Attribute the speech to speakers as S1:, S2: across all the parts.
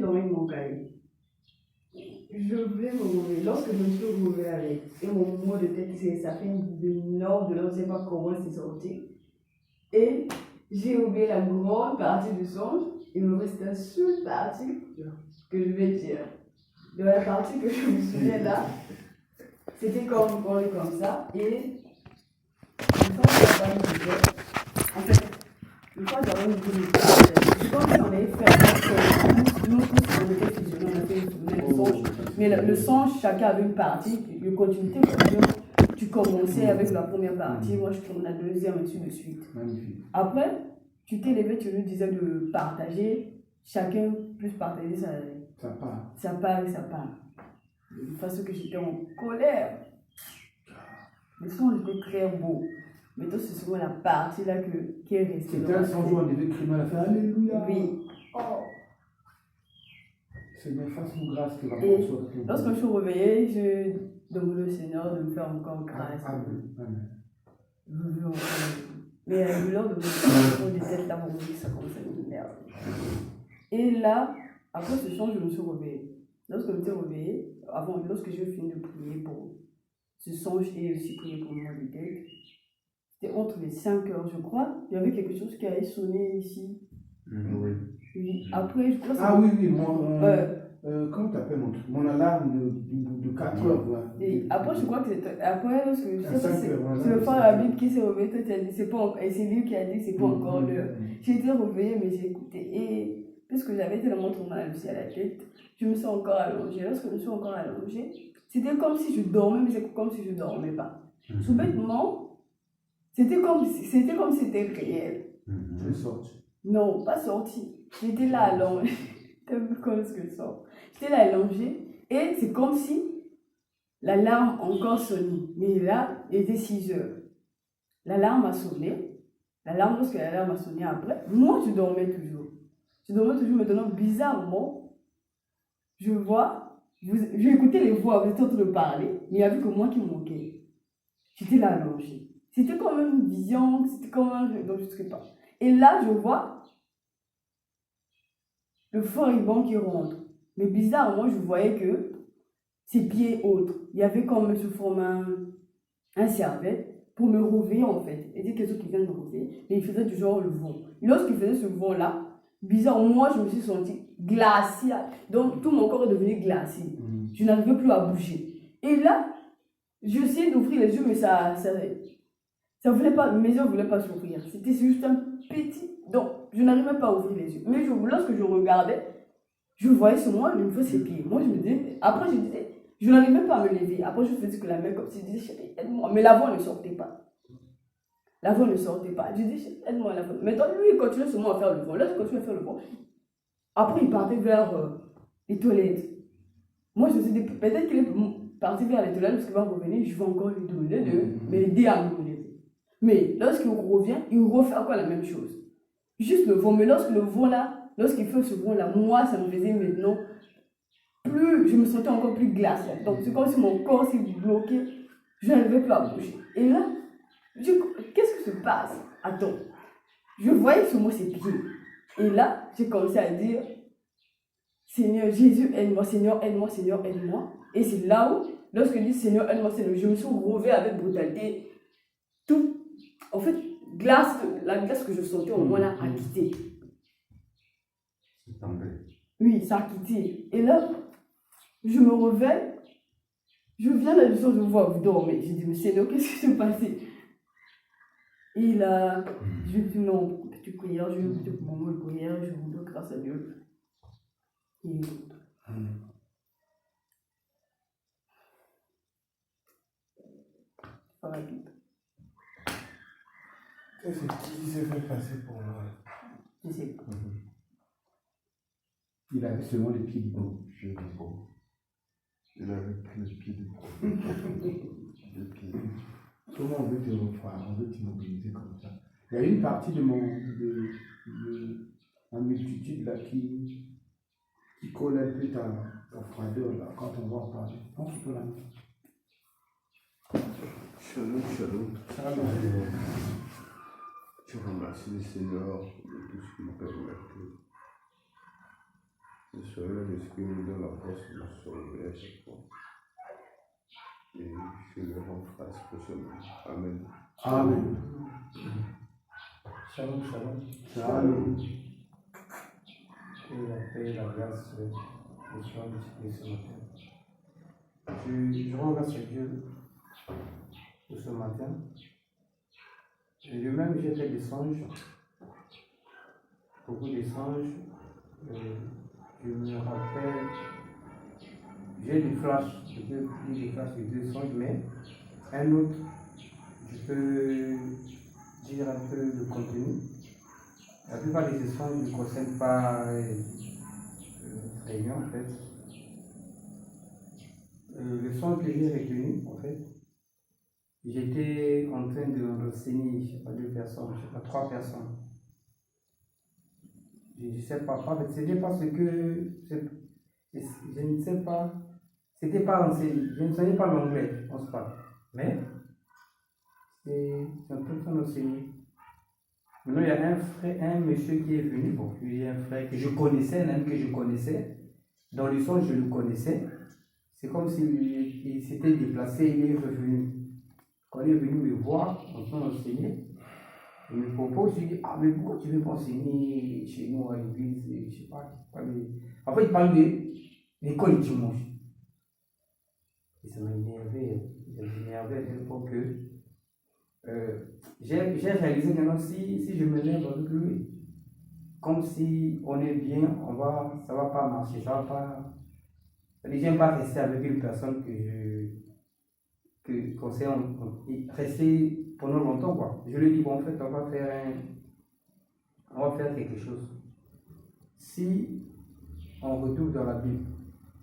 S1: dormir avec mon cahier. Je voulais me réveiller. Lorsque je me suis réveillée avec, et mon mot de tête, ça fait une heure, je ne sais pas comment c'est sorti. Et j'ai oublié la grande partie du songe. Il me reste une seule partie que je vais dire. De la partie que je me souviens là, c'était comme ça. Et une fois que la dame me disait, en fait, une fois j'avais une boule de partage. C'est comme si on avait fait nous tous, on était fusionnés, on a fait le songe. Mais le songe, chacun avait une partie, une continuité. Tu commençais avec la première partie, moi je tourne la deuxième, ainsi de suite.
S2: Magnifique.
S1: Après, tu t'es levé, tu lui disais de partager, chacun plus partager sa part. De façon que j'étais en colère. Le son était très beau. Mais toi, c'est souvent la partie là qui est restée.
S2: C'était un son où on devait crier à la fin. Alléluia.
S1: Oui. Oh.
S2: Seigneur, fasse-nous grâce que la
S1: Et
S2: soit
S1: lorsque je suis réveillée, je demande au Seigneur de me faire encore grâce.
S2: Amen.
S1: Mais lors de mon tête là, mon ça commence à m'énerver. Et là, après ce chant, je me suis réveillée. Lorsque je me suis réveillée, lorsque j'ai fini de prier pour ce songe et aussi prier pour moi de tête, c'était entre les 5 heures, je crois. Il y avait quelque chose qui allait sonner ici. Oui. Après, je crois que
S2: comment t'appelles mon alarme de 4 heures. Là.
S1: Et après, je crois que c'était. Après, lorsque je sais pas, c'est le frère de la Bible qui s'est réveillé. Toi, tu as dit, c'est pas encore. Et c'est lui qui a dit, c'est pas encore l'heure. J'ai été réveillée, mais j'ai écouté. Et puisque j'avais tellement trop mal aussi à la tête, je me suis encore allongée. Lorsque je me suis encore allongée, c'était comme si je dormais, mais c'est comme si je dormais pas. Soudainement, c'était comme si c'était réel.
S2: Tu es sorti?
S1: Non, pas sorti. J'étais là allongée. T'as vu comment est-ce que je sors? J'étais là allongée. Et c'est comme si l'alarme encore sonnait. Mais là, il était 6 heures. L'alarme a sonné. Lorsque l'alarme a sonné après, moi, je dormais toujours. Maintenant, bizarrement, je vois, j'ai écouté les voix, vous êtes en train de parler, mais il n'y avait que moi qui manquais. J'étais là allongée. C'était comme une vision, c'était comme un... Donc, je ne sais pas. Et là, je vois le foribond qui rentre. Mais bizarrement, je voyais que ses pieds autres, il y avait comme sous forme un cervelle pour me réveiller en fait. Il y avait quelque chose qui vient de me réveiller, mais il faisait du genre le vent. Lorsqu'il faisait ce vent-là, bizarrement, moi je me suis sentie glaciale. Donc tout mon corps est devenu glacé. Je n'arrivais plus à bouger. Et là, j'essayais d'ouvrir les yeux, mais ça voulait pas, mes yeux ne voulaient pas s'ouvrir. C'était juste un petit. Donc je n'arrivais pas à ouvrir les yeux. Mais lorsque je regardais, je voyais sur moi une fois ses pieds. Moi je me disais, après je disais, je n'arrivais même pas à me lever. Après, je faisais que la main comme si je disais, chérie, aide-moi. Mais la voix ne sortait pas. La voix ne sortait pas. Je disais, chérie, aide-moi la voix. Mais donc, lui, il continuait seulement à faire le vent. Là, je continuais à faire le vent. Après, il partait vers les toilettes. Moi, je me suis dit, peut-être qu'il est parti vers les toilettes parce qu'il va revenir. Je vais encore lui demander de m'aider à me lever. Mais lorsqu'il revient, il refait encore la même chose. Juste le vent. Mais lorsqu'il fait ce vent-là, moi, ça me faisait maintenant. Je me sentais encore plus glaciale. Donc, c'est comme si mon corps s'est bloqué. Je n'arrivais plus à bouger. Et là, qu'est-ce qui se passe? Attends. Je voyais sur moi ses pieds. Et là, j'ai commencé à dire, Seigneur Jésus, aide-moi, Seigneur, aide-moi, Seigneur, aide-moi. Et c'est là où, lorsque je dis Seigneur, aide-moi, Seigneur, je me suis relevé avec brutalité. Tout, en fait, la glace que je sentais au moins là a quitté.
S2: C'est tombé. Oui,
S1: ça a quitté. Et là, je me réveille, je viens de la maison, je vois vous dormez. J'ai dit, mais Seigneur, qu'est-ce qui s'est passé? Et là, je dis, non, petite prière, je vais vous dire pour mon mot de prière, je vous donne grâce à Dieu. Et ça va vite.
S2: Qu'est-ce qui s'est fait passer pour moi?
S1: Je sais pas.
S2: Il avait seulement les pieds beaux. Je dis beau.
S3: Il avait pris les pieds de pieds.
S2: Comment on veut te refaire? On veut t'immobiliser comme ça. Il y a une partie de la multitude là qui colle un peu ta froideur là, quand on va en parler. On se peut la mettre.
S3: Shalom.
S2: Shalom.
S3: Je remercie le Seigneur de tout ce qu'il nous permet. Le Seigneur l'Esprit nous donne la force de se réveiller à chaque fois. Et je le rends grâce pour cela. Amen.
S2: Amen.
S4: Shalom, shalom.
S2: Shalom.
S4: Que la paix et la grâce nous soient multipliées ce matin. Je rends grâce à Dieu pour ce matin. Et lui-même, j'ai fait des songes, beaucoup de songes. Je me rappelle, j'ai des flashs, je peux lire des flashs de 2 songes, mais un autre, je peux dire un peu le contenu. La plupart des songes ne concernent pas réunion en fait. Le son que j'ai retenu, en fait, j'étais en train de renseigner, je ne sais pas, 2 personnes, je ne sais pas, 3 personnes. Je ne sais pas, c'était parce que je ne sais pas, c'était pas renseigné, je ne savais pas l'anglais, je ne pense pas, mais c'est un peu de renseigné. Maintenant, il y a un monsieur qui est venu, bon, il y a un frère que je connaissais, un homme que je connaissais, dans le son je le connaissais, c'est comme s'il s'était déplacé, il est revenu. Quand il est venu me voir, en train d'enseigner, il me propose, je lui dis, ah mais pourquoi tu veux pas enseigner chez nous à l'église, je sais pas, en fait il parle de l'école dimanche. Et ça m'a énervé, à tel point que j'ai réalisé que non, si je me lève avec lui, comme si on est bien, ça va pas marcher, ça va pas. J'aime pas rester avec une personne qu'on s'est resté pendant longtemps, quoi. Je lui dis, bon, en fait, on va faire quelque chose. Si on retourne dans la Bible,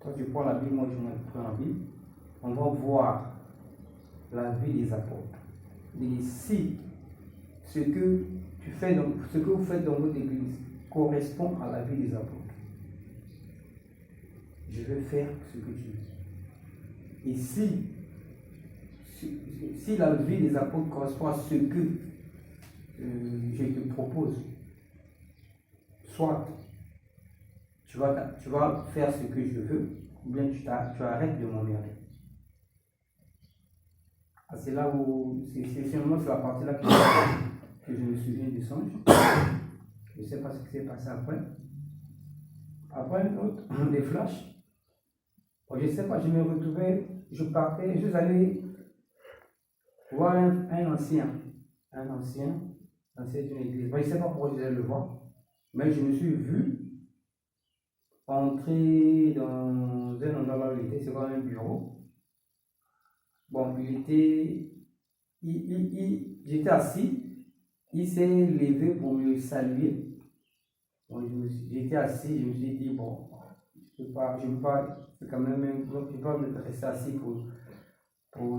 S4: toi tu prends la Bible, moi je prends la Bible, on va voir la vie des apôtres. Et si ce que vous faites dans votre église correspond à la vie des apôtres, je vais faire ce que tu veux. Et si la vie des apôtres correspond à ce que je te propose, soit tu vas faire ce que je veux, ou bien tu arrêtes de m'emmerder. C'est là où, c'est seulement sur la partie-là que je me souviens du songe. Je ne sais pas ce qui s'est passé après. Après, un autre, des flashs. Bon, je ne sais pas, je me retrouvais, je partais, je suis allé voir un ancien d'une église. Bon, je ne sais pas pourquoi je allais le voir, mais je me suis vu entrer dans un endroit où il était, c'est comme un bureau. Bon, j'étais assis, il s'est levé pour me saluer. Bon, j'étais assis, je me suis dit, bon, je ne peux pas, c'est quand même, je ne peux pas me rester assis pour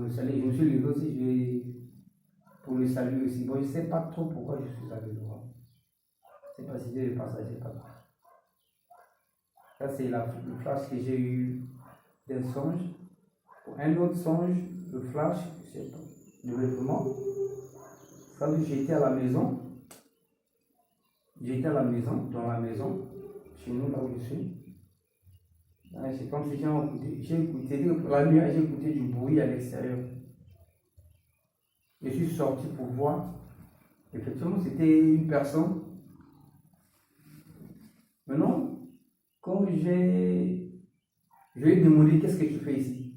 S4: le saluer. Je me suis levé aussi, pour le saluer aussi. Bon, je ne sais pas trop pourquoi je suis allé le voir. Je ne sais pas si j'ai le passage, je ne sais pas. Ça, c'est le flash que j'ai eu d'un songe. Un autre songe, le flash, je ne sais pas, le règlement. Quand j'étais à la maison, dans la maison, chez nous, là où je suis. C'est comme si j'ai écouté, la nuit, j'ai écouté du bruit à l'extérieur. Je suis sorti pour voir. Effectivement, c'était une personne. Maintenant, quand je lui ai demandé qu'est-ce que tu fais ici,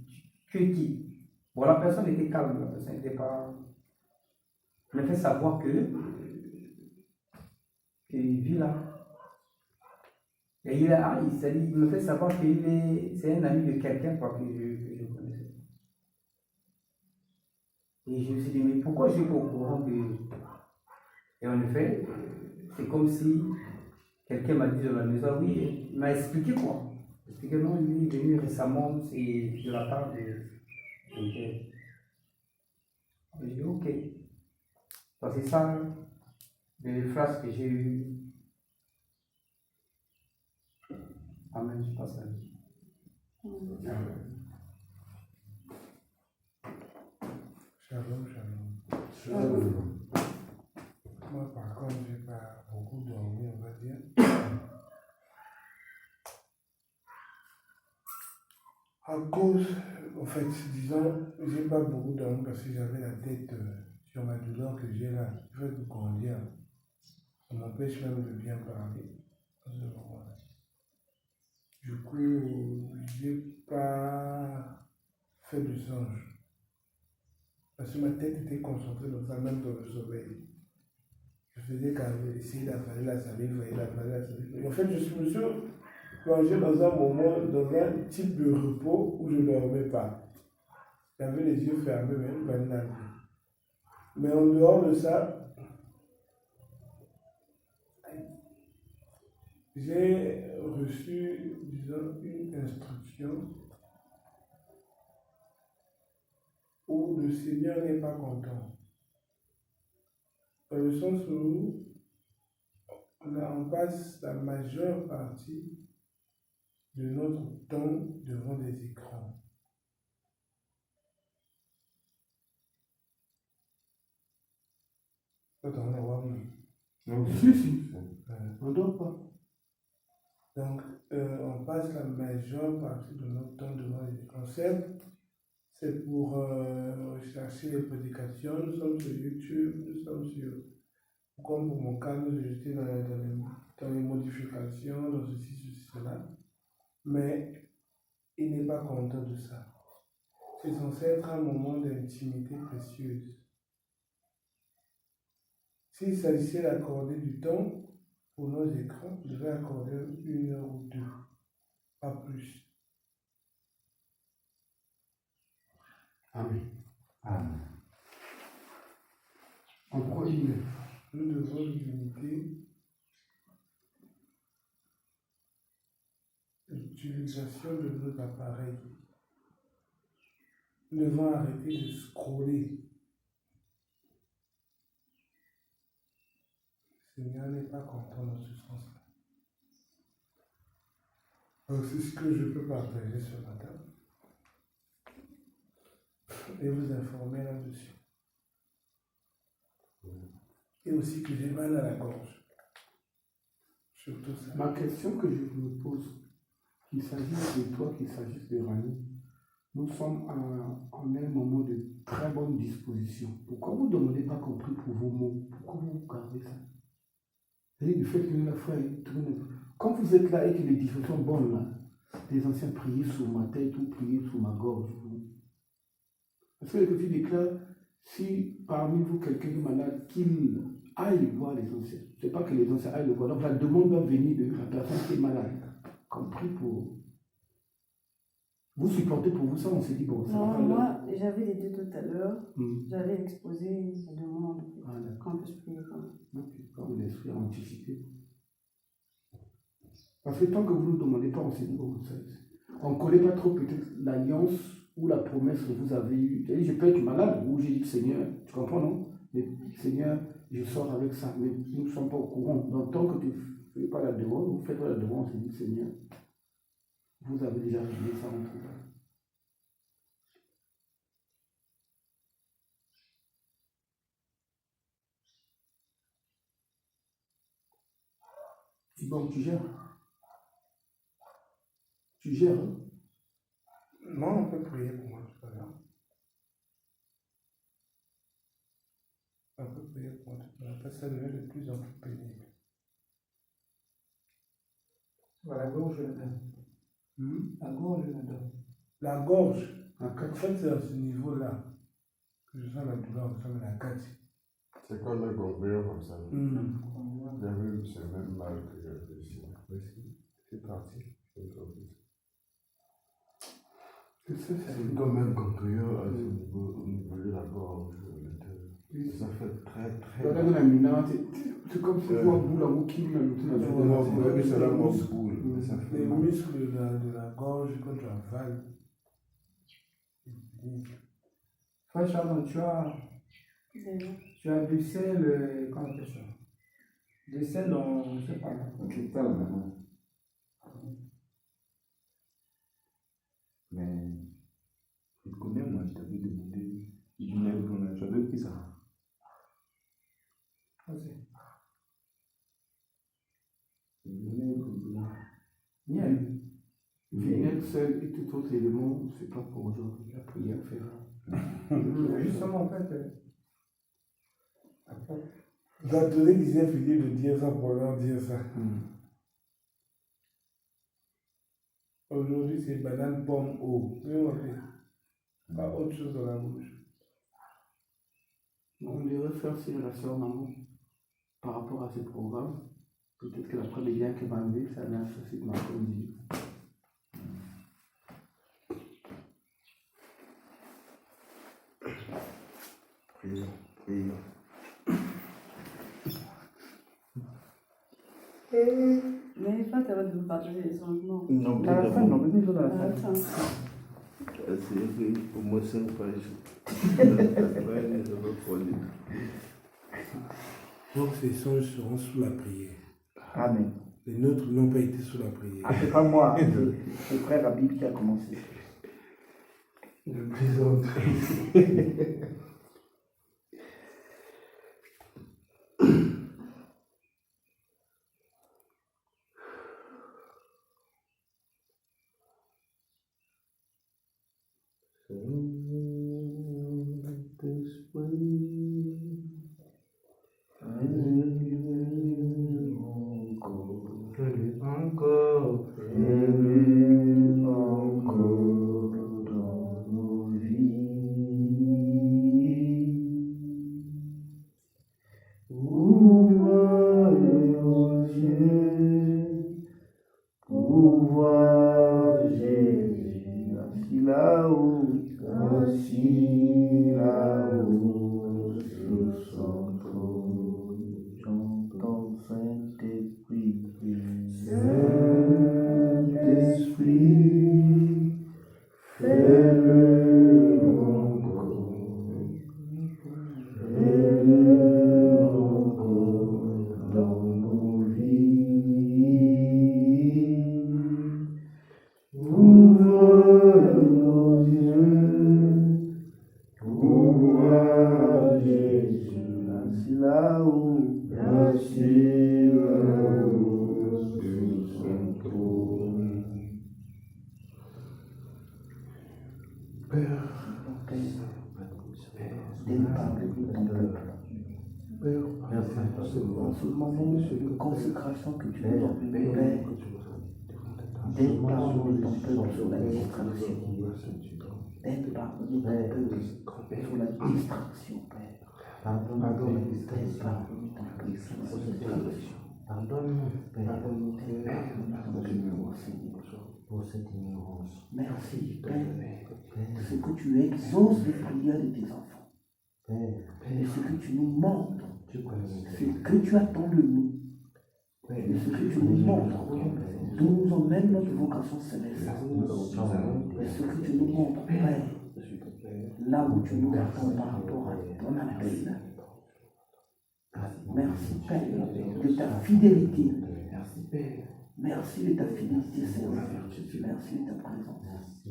S4: tu es qui? Bon, la personne était calme, la personne n'était pas. Il m'a fait savoir qu'il vit là. Et il me fait savoir c'est un ami de quelqu'un que je connaissais. Et je me suis dit, mais pourquoi je suis pas au courant que. Et en effet, c'est comme si quelqu'un m'a dit dans la maison, oui, il m'a expliqué quoi. Il m'a expliqué, non, il est venu récemment, c'est de la part de quelqu'un. J'ai dit, ok. Donc c'est ça, les phrases que j'ai eues. Amen, je passe à lui.
S5: Shalom, shalom.
S2: Shalom.
S5: Moi, par contre, je n'ai pas beaucoup dormi, on va dire. À cause, en fait, disons, j'ai pas beaucoup dormi parce que j'avais la tête sur ma douleur que j'ai là. Je vais vous grandir. Ça m'empêche même de bien parler à ce moment-là. Du coup, j'ai pas fait de songe. Parce que ma tête était concentrée dans ça, même dans le sommeil. Je faisais essayer d'avaler la salive, d'avaler la salive. Et en fait, je me suis plongé dans un moment, dans un type de repos où je ne dormais pas. J'avais les yeux fermés, même pas. Mais en dehors de ça, j'ai reçu, disons, une instruction où le Seigneur n'est pas content. Dans le sens où on passe la majeure partie de notre temps devant des écrans. Attends, on va voir.
S2: Si. On ne dort pas.
S5: Donc, on passe la majeure partie de notre temps devant les écrans. Certes, c'est pour rechercher les prédications. Nous sommes sur YouTube, nous sommes sur, comme pour mon cas, nous jeter dans les modifications, dans ceci, cela. Mais il n'est pas content de ça. C'est censé être un moment d'intimité précieuse. S'il s'agissait d'accorder du temps pour nos écrans, je vais accorder 1 heure ou 2, pas plus.
S2: Amen. Amen. En quoi il est?
S5: Nous devons limiter l'utilisation de nos appareils. Nous devons arrêter de scroller. Le Seigneur n'est pas content dans ce sens-là. Donc c'est ce que je peux partager ce matin et vous informer là-dessus. Et aussi que j'ai mal à la gorge. Surtout ça.
S2: Ma question que je me pose, qu'il s'agisse de toi, qu'il s'agisse de Rani, nous sommes en un moment de très bonne disposition. Pourquoi vous ne demandez pas qu'on prie pour vos mots? Pourquoi vous gardez ça? C'est du fait que la foi est tournée. Quand vous êtes là et que les discussions sont bonnes, là, les anciens priaient sur ma tête ou priaient sur ma gorge. Parce que le petit déclare, si parmi vous quelqu'un est malade, qu'il aille voir les anciens. Ce n'est pas que les anciens aillent le voir. Donc la demande va venir de la personne qui est malade. Qu'on prie pour vous supportez pour vous ça, on s'est dit bon.
S1: Non, moi, j'avais les deux tout à l'heure.
S2: Hmm.
S1: J'allais exposer la demande.
S2: Ah, d'accord.
S1: Quand on peut se prier quand même.
S2: Ok, comme l'esprit a anticipé. Parce que tant que vous ne nous demandez pas, on s'est dit bon, on ne connaît pas trop peut-être l'alliance ou la promesse que vous avez eue. Je peux être malade, ou j'ai dit Seigneur, tu comprends, non? Mais Seigneur, je sors avec ça, mais nous ne sommes pas au courant. Donc tant que tu ne fais pas la demande, vous faites pas la demande, on s'est dit Seigneur, vous avez déjà réglé ça entre vous. Bon, tu gères. Tu gères, hein?
S5: Non, on peut prier pour moi tout à l'heure. On peut prier pour moi tout à l'heure. Parce que ça devient de plus en plus pénible.
S4: La gorge, je la donne. La gorge, je la donne.
S5: La gorge,
S2: En
S5: en fait, c'est à ce niveau-là que je sens la douleur, je sens la cage.
S3: C'est quand on a compris comme ça. J'avais eu ce même mal que j'avais ici. C'est parti. C'est comme un contre-œil au niveau de la gorge. Ça fait très très.
S2: C'est comme si vous avez boule à vous qui m'a lutté
S3: Les
S5: muscles de la gorge, quand tu avales.
S4: Frère Charles, tu as du sel, comment on appelle ça? Du sel dans, je ne sais pas.
S6: C'est ça maintenant. Mais je connais, moi, je t'avais demandé. Je n'avais pris ça.
S4: Miel.
S2: Vinaigre prière seule et tout autre élément, c'est pas pour aujourd'hui. La prière fera.
S4: Justement, en fait,
S5: J'attendais qu'ils aient fini de dire ça pour leur dire ça. Aujourd'hui, c'est banane, pomme, eau. Pas autre chose dans la bouche.
S2: On devrait faire c'est la sœur maman par rapport à ce programme. Peut-être que l'après-midi qui va arriver, ça vient sur cette après-midi.
S3: Prions.
S1: Mais pas t'as de partager les changements.
S6: Non,
S2: À la fin, non, mais déjà dans la
S1: À la
S2: fin.
S1: fin.
S6: c'est au moins 5 pages. Ouais, je vais prendre.
S5: Donc ces songes seront sous la prière.
S7: Amen.
S5: Les nôtres n'ont pas été sous la prière.
S7: Ah, c'est pas moi, hein, c'est le frère Habib qui a commencé.
S3: Je plaisante.
S6: Encore,
S7: Encore dans nos vies. Ouvre nos yeux pour voir Jésus assis là-haut, sur son trône. J'entends Saint-Esprit, Saint-Esprit, fais-le encore, fais-le encore dans nos vies. Ouvre nos yeux pour voir Jésus assis là-haut, sur son trône.
S3: Père,
S7: Déparle de ton peuple.
S3: Père,
S7: En ce moment de consécration que tu nous donnes, Père, déparle de ton peuple sur la distraction. Déparle de ton peuple sur la distraction, Père. Déparle de ton peuple sur la distraction.
S6: pardonne-nous,
S7: Père, pardonne-nous, Seigneur,
S6: pour cette ignorance.
S7: merci, Père, de ce que tu exauces les prières de tes enfants.
S6: Père,
S7: Et ce que tu nous montres,
S6: tu connais
S7: ce que tu attends de nous, et ce que tu nous montres, d'où nous emmène notre vocation céleste. Et ce que tu nous montres, Père, là où tu nous attends par rapport à ton appel. Merci, Père, de ta fidélité.
S6: merci Père,
S7: Merci de ta fidélité, Seigneur. Merci de ta présence.
S6: merci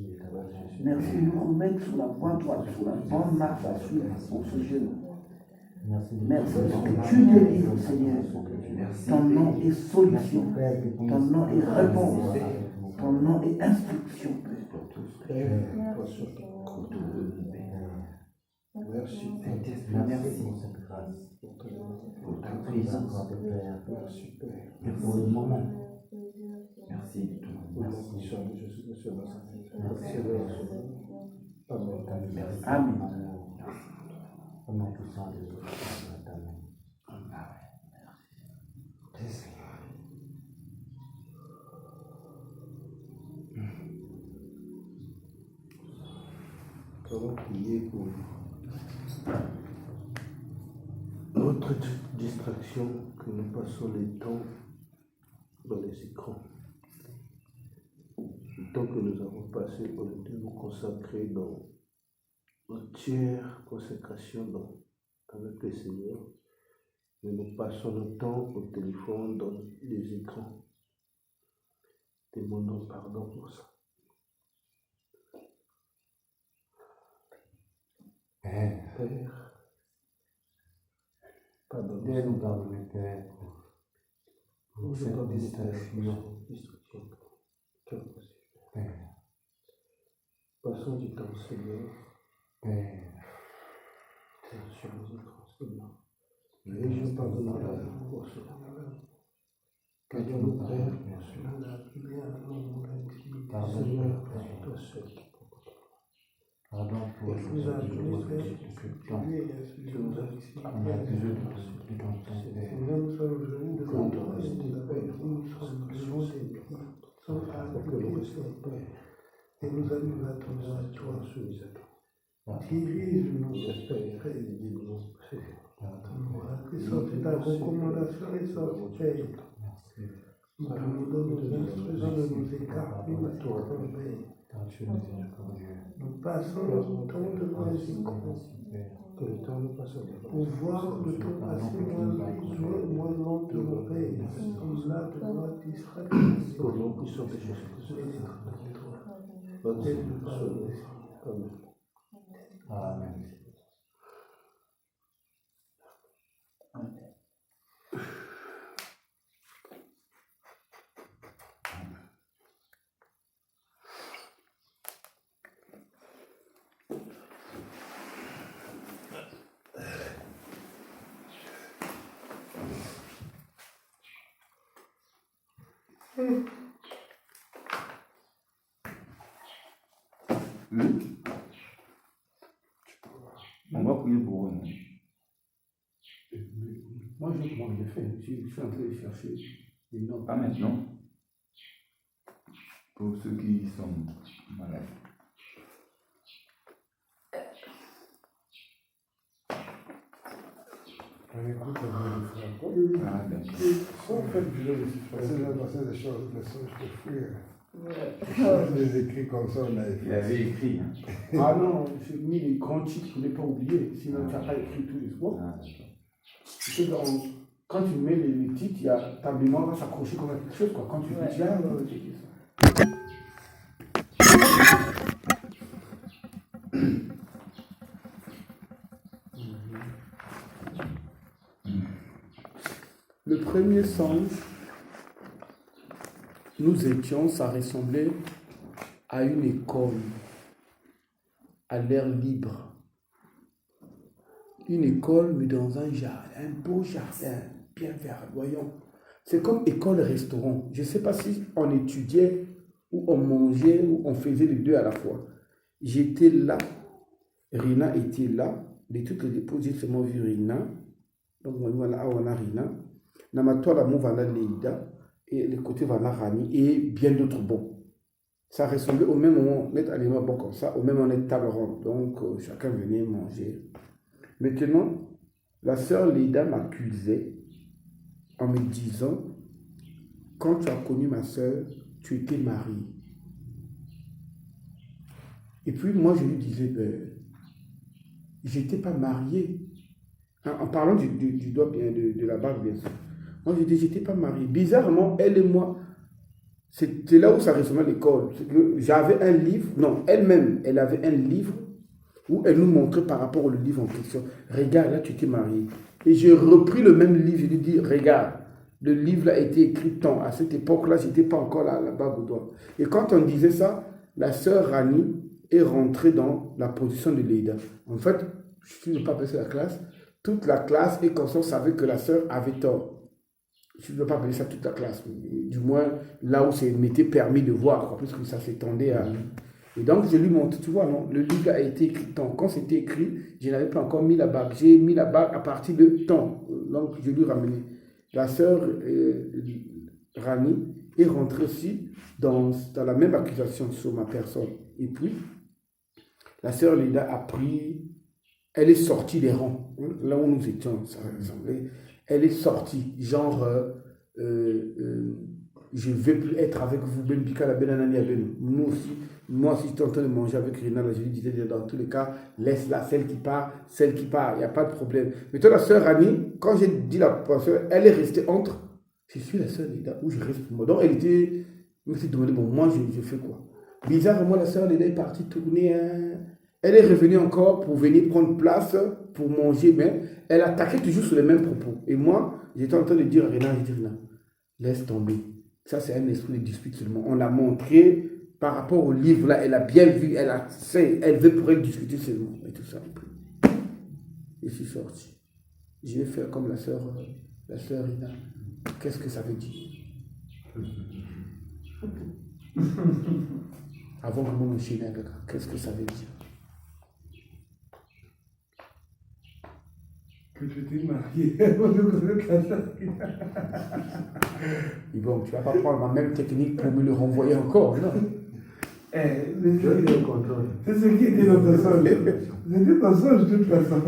S7: Merci de nous remettre sur la voie droite, sur la bonne marche à suivre pour ce jeune. Merci parce que tu délivres, Seigneur. Ton nom est solution. Ton nom est réponse. Ton nom est instruction, Père.
S6: merci Saint-Esprit, merci pour cette grâce, pour ta présence, Père, merci Père, et pour le moment. Merci de tout. Merci.
S7: Amen.
S6: Amen.
S3: Comment prier pour notre distraction que nous passons le temps dans les écrans. Le temps que nous avons passé au lieu de nous consacrer dans entière consécration avec le Seigneur, mais nous passons notre temps au téléphone, dans les écrans. Demandons pardon pour ça. Père, pardonne-nous.
S6: Nous pardonner, Père, pour cette distraction.
S3: Quelle possible.
S6: Père,
S3: Passons du temps, Seigneur.
S6: Père,
S3: Sur nos écrans, Seigneur. Et je pardonnerai pour cela. Pardonne-nous, Père, pour cela.
S6: pardonne-nous,
S3: Seigneur,
S6: Père.
S3: c'est toi seul qui peux.
S6: Pardon pour
S5: Et vous
S6: ce
S5: avez
S6: que
S5: appelé,
S6: nous
S5: Père,
S6: temps.
S5: lui et la solution de la
S6: On a besoin de ton temps, Père.
S5: Seigneur, nous sommes venus devant toi et nous avons dit, nous sommes devant tes pieds, nous sommes à
S3: Pour
S5: tes
S3: que nous
S5: pieds,
S3: restions, Père,
S5: et nous allons attendre à toi.
S3: soumis à toi.
S5: Dirige-nous,
S3: Père, dis-nous, Seigneur.
S5: et sortez ta recommandation et sortez, Père.
S6: Merci.
S5: Nous demandons nos instructions de nous écarter de toi, Père.
S6: Car tu es miséricordieux.
S5: Nous passons le temps de loisir
S6: Merci, Père.
S3: Que le temps nous passe
S5: pour voir le temps passer moins lentement, Père. Comme là, devant Israël.
S3: Au nom puissant de Jésus-Christ. Votre Seigneur, Amen.
S6: Amen.
S8: On va prier pour eux.
S2: Moi, moi, je l'ai fait. Je suis en train de chercher les noms.
S8: Pas maintenant. Pour ceux qui sont malades.
S5: On écoute la voix du frère Paul.
S8: Ah, d'accord.
S5: En fait, je vais passer là, passer des choses, je peux fuir. Je les écrits comme ça, on a
S8: Il
S5: écrit.
S8: avait écrit. Hein.
S2: Ah non, j'ai mis les grands titres pour ne pas oublier. Sinon, tu n'as pas écrit tous les mots.
S8: Ah, d'accord.
S2: Tu sais, quand tu mets les titres, ta mémoire va s'accrocher comme à quelque chose. Quoi. Quand tu dis, tiens, j'ai dit ça. Le premier songe, nous étions, ça ressemblait à une école, à l'air libre. Une école, mais dans un jardin, un beau jardin, bien verdoyant. C'est comme école-restaurant. Je ne sais pas si on étudiait, ou on mangeait, ou on faisait les deux à la fois. J'étais là, Rina était là, de toutes les dépôts, j'ai seulement vu Rina. Donc, on a Rina. Namato, la mou, voilà Leïda, et le côté, voilà Rani, et bien d'autres bons. Ça ressemblait au même moment, mettre aliment bon comme ça, au même moment, table ronde. Donc, chacun venait manger. Maintenant, la sœur Leïda m'accusait en me disant, quand tu as connu ma sœur, tu étais mariée. Et puis, moi, je lui disais, je n'étais pas mariée. En parlant du doigt, bien, de la bague, bien sûr. Moi, je disais, je n'étais pas mariée. Bizarrement, elle et moi, c'était là où ça ressemblait à l'école. C'est que j'avais un livre, non, elle-même, elle avait un livre où elle nous montrait par rapport au livre en question. Regarde, là, tu t'es marié. Et j'ai repris le même livre, je lui ai dit, regarde, le livre là a été écrit tant. À cette époque-là, je n'étais pas encore là, la bague au doigt. Et quand on disait ça, la sœur Rani est rentrée dans la position de Leïda. En fait, je ne veux pas passer la classe, toute la classe et conscience savait que la sœur avait tort. Je ne veux pas appeler ça toute la classe, du moins là où c'est m'était permis de voir, puisque ça s'étendait à... Et donc je lui montre, tu vois, non, le livre a été écrit tant. Quand c'était écrit, je n'avais pas encore mis la bague. J'ai mis la bague à partir de temps. Donc je lui ai ramené. La sœur Rani est rentrée aussi dans la même accusation sur ma personne. Et puis, la sœur Leda a pris, elle est sortie des rangs, là où nous étions, ça ressemblait. Elle est sortie, genre, je ne vais plus être avec vous, Ben Bika, la Ben Anani, nous aussi. Moi aussi, j'étais en train de manger avec Rina, là, je lui disais, dans tous les cas, laisse-la, celle qui part, il n'y a pas de problème. Mais toi, la sœur Annie, quand j'ai dit la penseur, elle est restée entre, je suis la sœur Leda, où je reste pour moi. Donc, elle me s'est demandé, bon, moi, je fais quoi? Bizarrement, la sœur Leda est partie tourner, elle est revenue encore pour venir prendre place, pour manger, mais elle attaquait toujours sur les mêmes propos. Et moi, j'étais en train de dire à Rina, je dis, Rina, laisse tomber. Ça, c'est un esprit de dispute seulement. On a montré par rapport au livre, là, elle a bien vu, elle veut pour elle discuter seulement et tout ça. Je suis sorti. Je vais faire comme la sœur Ina. Qu'est-ce que ça veut dire? Avant vraiment m'enchaîner avec elle, qu'est-ce que ça veut dire?
S5: Que tu t'es marié avant de connaître la sœur.
S2: Et bon, tu vas pas prendre ma même technique pour me le renvoyer encore, non?
S5: Eh,
S3: Tu as été au contrôle.
S5: c'est ce qui était dans ta songe. C'était ta songe de toute façon.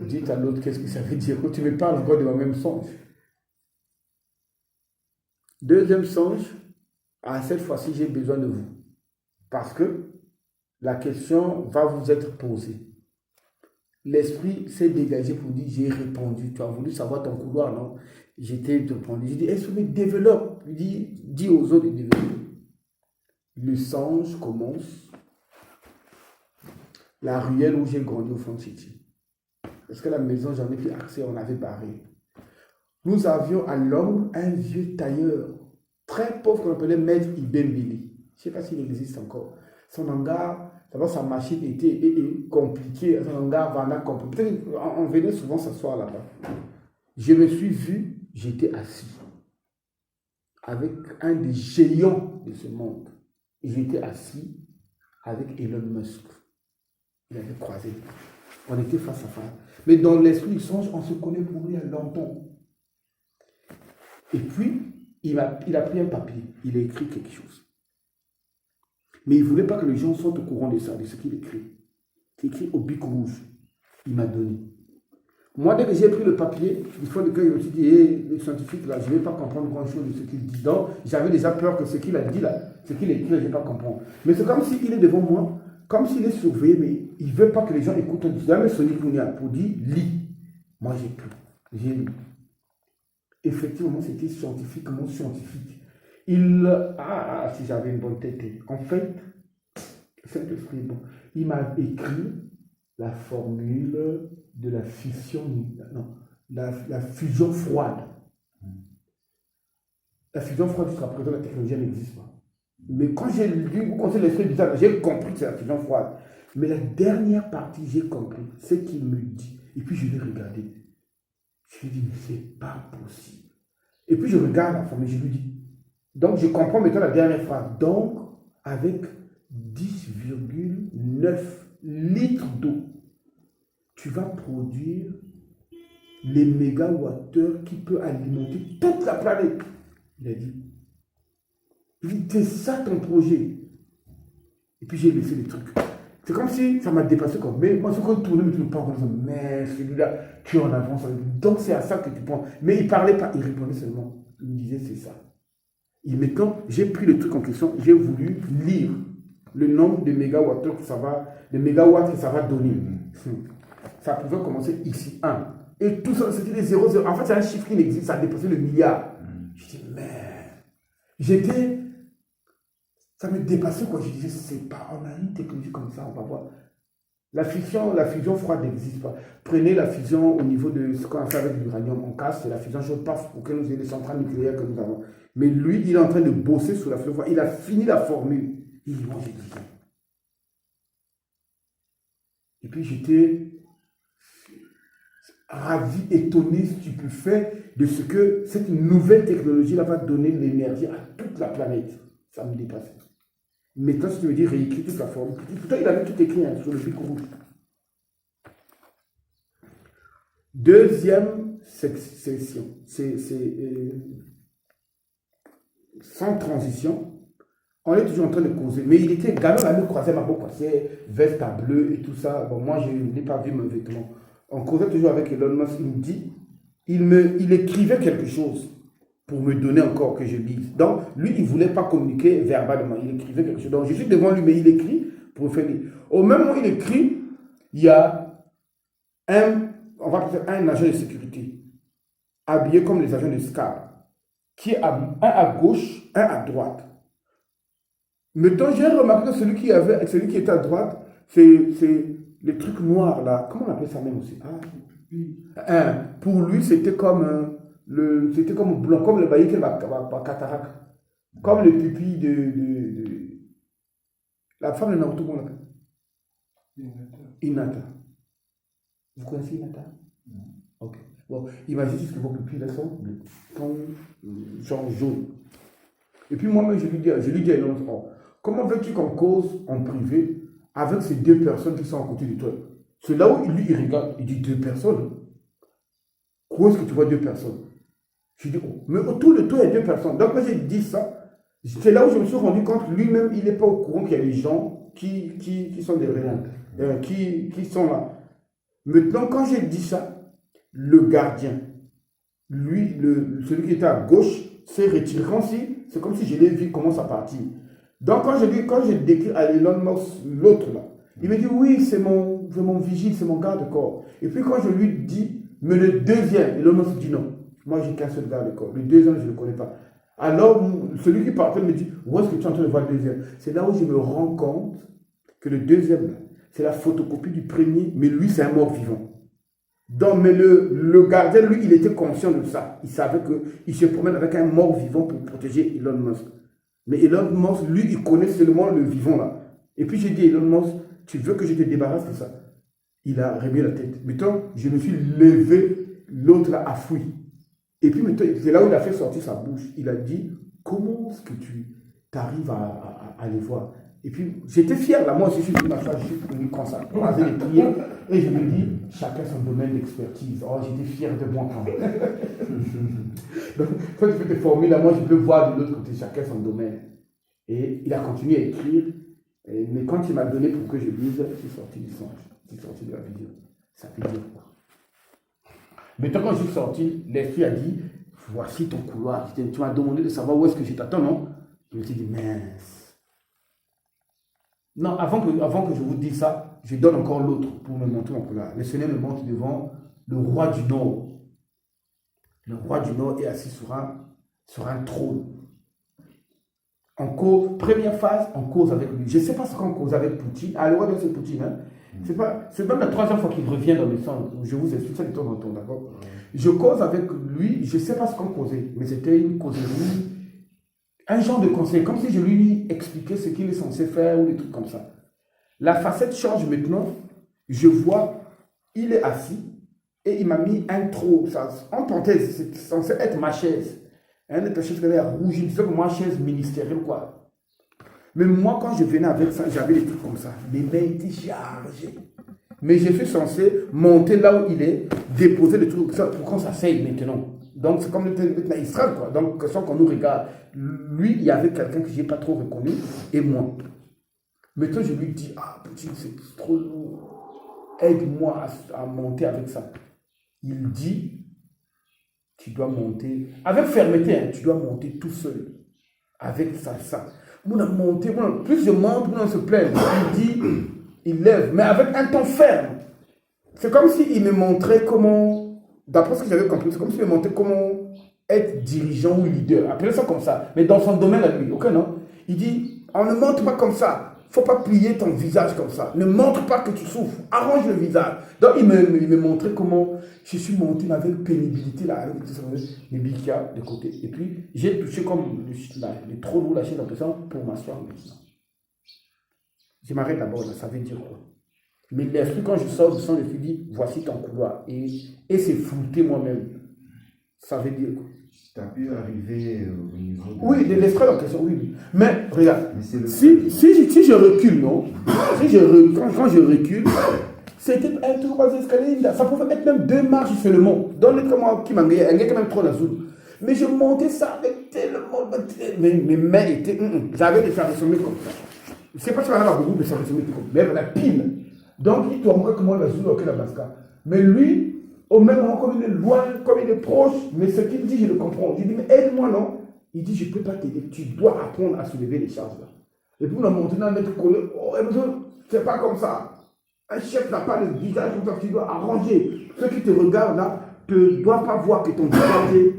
S2: Dites à l'autre qu'est-ce que ça veut dire. Quand tu me parles encore de ma même songe. Deuxième songe, cette fois-ci, j'ai besoin de vous. Parce que la question va vous être posée. L'esprit s'est dégagé pour dire, j'ai répondu. Tu as voulu savoir ton couloir, non? J'étais répondu. J'ai dit, esprit, développe. Il dit, dis aux autres de développer. Le songe commence. La ruelle où j'ai grandi au Front City. Parce que la maison, j'en ai plus accès, on avait barré. Nous avions à l'ombre un vieux tailleur, très pauvre, qu'on appelait Maître Ibembili. Je ne sais pas s'il existe encore. Son hangar, d'abord sa machine était compliquée. Son hangar vendait compliqué. On venait souvent s'asseoir là-bas. Je me suis vu, j'étais assis avec un des géants de ce monde. J'étais assis avec Elon Musk. Il avait croisé. On était face à face. Mais dans l'esprit du songe, on se connaît pour lui à longtemps. Et puis, il a pris un papier. Il a écrit quelque chose. Mais il ne voulait pas que les gens soient au courant de ça, de ce qu'il écrit. C'est écrit au bic rouge. Il m'a donné. Moi, dès que j'ai pris le papier, une fois que je me suis dit, le scientifique, là, je ne vais pas comprendre grand-chose de ce qu'il dit. Donc, j'avais déjà peur que ce qu'il a dit, là, ce qu'il écrit, je ne vais pas comprendre. Mais c'est comme s'il est devant moi, comme s'il est surveillé, mais il ne veut pas que les gens écoutent. Il a même sonné pour dire, lis. Moi, j'ai pris. J'ai lu. Effectivement, c'était scientifiquement scientifique. Si j'avais une bonne tête. En fait, Saint-Esprit, bon, il m'a écrit la formule de la fission, non, la fusion froide. La fusion froide, jusqu'à présent, la technologie n'existe pas. Mais quand j'ai lu, vous connaissez l'esprit bizarre, j'ai compris que c'est la fusion froide. Mais la dernière partie, j'ai compris ce qu'il me dit. Et puis je l'ai regardé. Je lui ai dit, mais c'est pas possible. Et puis je regarde la formule, je lui dis. Donc je comprends maintenant la dernière phrase. Donc, avec 10,9 litres d'eau, tu vas produire les mégawattheures qui peuvent alimenter toute la planète. Il a dit. C'est ça ton projet. Et puis j'ai laissé les trucs. C'est comme si ça m'a dépassé comme. Mais moi, je quand je tournais, je me parlais comme ça. Mais celui-là, tu es en avance. Donc c'est à ça que tu penses. Mais il ne parlait pas, il répondait seulement. Il me disait c'est ça. Et maintenant, j'ai pris le truc en question, j'ai voulu lire le nombre de mégawattheures que ça va, de mégawatts que ça va donner. Ça pouvait commencer ici, 1. Et tout ça, c'était des 0, 0. En fait, c'est un chiffre qui n'existe, ça a dépassé le milliard. Je dis, merde. Ça me dépassait quoi. Je disais, c'est pas, on a une technologie comme ça, on va voir. La fusion froide n'existe pas. Prenez la fusion au niveau de ce qu'on a fait avec l'uranium. On casse, c'est la fusion chaude, paf, pour que nous ayons les centrales nucléaires que nous avons. Mais lui, il est en train de bosser sur la fusion froide. Il a fini la formule. Il dit, moi j'ai dit ça. Et puis j'étais ravi, étonné, stupéfait de ce que cette nouvelle technologie-là va donner l'énergie à toute la planète. Ça me dépasse. Maintenant, si tu me dis réécrire toute la formule, pourtant il avait tout écrit sur le bic rouge. Deuxième section, c'est sans transition. On est toujours en train de causer. Mais il était gamin, on avait croisé ma peau passée, veste à bleu et tout ça. Bon, moi, je n'ai pas vu mes vêtements. On causait toujours avec Elon Musk. Il me dit, il écrivait quelque chose pour me donner encore que je lise. Donc, lui, il ne voulait pas communiquer verbalement. Il écrivait quelque chose. Donc, je suis devant lui, mais il écrit pour faire lire. Au même moment où il écrit, il y a un agent de sécurité, habillé comme les agents de SCAR, qui est un à gauche, un à droite. Maintenant, j'ai remarqué que celui qui était à droite, c'est les trucs noirs là. Comment on appelle ça même aussi? Pour lui, c'était comme c'était comme blanc, comme le bailli qu'elle va cataracte. Comme le pupille de la femme de Naruto, comment on l'appelle? Hinata. Vous connaissez Hinata? Ok. Bon, imaginez juste que vos pupilles là sont genre jaune. Et puis moi-même, je lui dis à une autre, oh, comment veux-tu qu'on cause en privé avec ces deux personnes qui sont à côté de toi? C'est là où lui, il regarde, il dit deux personnes. Où est-ce que tu vois deux personnes? Je dis, oh, mais autour de toi, il y a deux personnes. Donc, moi, j'ai dit ça. C'est là où je me suis rendu compte, lui-même, il n'est pas au courant qu'il y a des gens qui sont derrière, qui sont là. Maintenant, quand j'ai dit ça, le gardien, lui, celui qui était à gauche, s'est retiré. C'est comme si je l'ai vu commencer à partir. Donc, quand je décris à Elon Musk, l'autre là, il me dit, oui, c'est mon vigile, c'est mon garde-corps. Et puis, quand je lui dis, mais le deuxième, Elon Musk dit non. Moi, j'ai qu'un seul garde-corps. Le deuxième, je ne le connais pas. Alors, celui qui partait me dit, où est-ce que tu es en train de voir le deuxième? C'est là où je me rends compte que le deuxième, c'est la photocopie du premier, mais lui, c'est un mort-vivant. Donc, mais le gardien, lui, il était conscient de ça. Il savait qu'il se promène avec un mort-vivant pour protéger Elon Musk. Mais Elon Musk, lui, il connaît seulement le vivant là. Et puis, j'ai dit, Elon Musk, tu veux que je te débarrasse de ça? Il a remis la tête. Maintenant, je me suis levé, l'autre là a fui. Et puis, c'est là où il a fait sortir sa bouche. Il a dit, comment est-ce que tu arrives à les voir? Et puis, j'étais fier, là, moi aussi, je suis venu m'asseoir, je suis venu comme ça, croiser les pieds, et je me dis, chacun son domaine d'expertise. Oh, j'étais fier de moi quand même. Donc, quand tu peux te former, là, moi, je peux voir de l'autre côté, chacun son domaine. Et il a continué à écrire, mais quand il m'a donné pour que je lise, je suis sorti du songe, je suis sorti de la vision. Ça peut dire quoi? Maintenant, quand je suis sorti, l'esprit a dit, voici ton couloir. Tu m'as demandé de savoir où est-ce que je t'attends, non? Je me suis dit, mince. Non, avant que je vous dise ça, je donne encore l'autre pour me montrer mon couloir. Le Seigneur me montre devant le roi du Nord. Le roi du Nord est assis sur un trône. On cause, première phase, on cause avec lui. Je ne sais pas ce qu'on cause avec Poutine. Ah, le roi de c'est Poutine, hein? C'est même la troisième fois qu'il revient dans le centre. Je vous explique ça de temps en temps, d'accord? Je cause avec lui, je ne sais pas ce qu'on causait, mais c'était une causerie, un genre de conseil, comme si je lui expliquais ce qu'il est censé faire ou des trucs comme ça. La facette change maintenant, je vois, il est assis et il m'a mis un trou. En parenthèse, c'est censé être ma chaise. Une des chaises qui est rouge, il disait que moi, chaise ministérielle, quoi. Mais moi, quand je venais avec ça, j'avais des trucs comme ça. Les mains étaient chargées. Mais je suis censé monter là où il est, déposer les trucs comme ça pour qu'on s'asseye maintenant. Donc, c'est comme maintenant Israël, quoi. Donc, sans qu'on nous regarde. Lui, il y avait quelqu'un que je n'ai pas trop reconnu, et moi. Maintenant, je lui dis, ah, Poutine, c'est trop lourd. Aide-moi à monter avec ça. Il dit, tu dois monter, avec fermeté, hein, tu dois monter tout seul. Avec ça. On a monté, plus je monte, plus on se plaint. Il dit, il lève, mais avec un ton ferme. C'est comme s'il me montrait comment, d'après ce que j'avais compris, c'est comme s'il me montrait comment être dirigeant ou leader. Appelez ça comme ça, mais dans son domaine à lui, ok, non? Il dit, on ne montre pas comme ça. Il ne faut pas plier ton visage comme ça. Ne montre pas que tu souffres. Arrange le visage. Donc, il me montrait comment je suis monté avec pénibilité, là, avec les biquias de côté. Et puis, j'ai touché comme les trop lourds lâchés dans le sang pour m'asseoir maintenant. Je m'arrête d'abord, là, ça veut dire quoi? Mais l'esprit, quand je sors du sang, je me dit, voici ton couloir. Et c'est flouté moi-même. Ça veut dire quoi?
S8: Tu as pu arriver au niveau de...
S2: Oui, de l'esprit en question, oui. Mais regarde, si je recule, non? Quand je recule, c'était un trois escaliers, ça pouvait être même 2 marches seulement. Donne-moi qui m'a gagné, il y a quand même trop d'azul. Mais je montais ça avec tellement... Mes mains étaient... J'avais des faire ressembler comme ça. Je ne sais pas si on a beaucoup, mais ça ressemblait comme ça. Mais il y avait la pile. Donc, il doit montrer comment la Zulu a la Baska. Mais lui, au même moment, comme il est loin, comme il est proche, mais ce qu'il dit, je le comprends. Je dis, mais aide-moi, non? Il dit, je ne peux pas t'aider. Tu dois apprendre à soulever les charges là. Et puis, on a monté dans notre collègue. Oh, c'est pas comme ça. Un chef n'a pas le visage comme ça. Tu dois arranger. Ceux qui te regardent là ne doivent pas voir que ton visage est.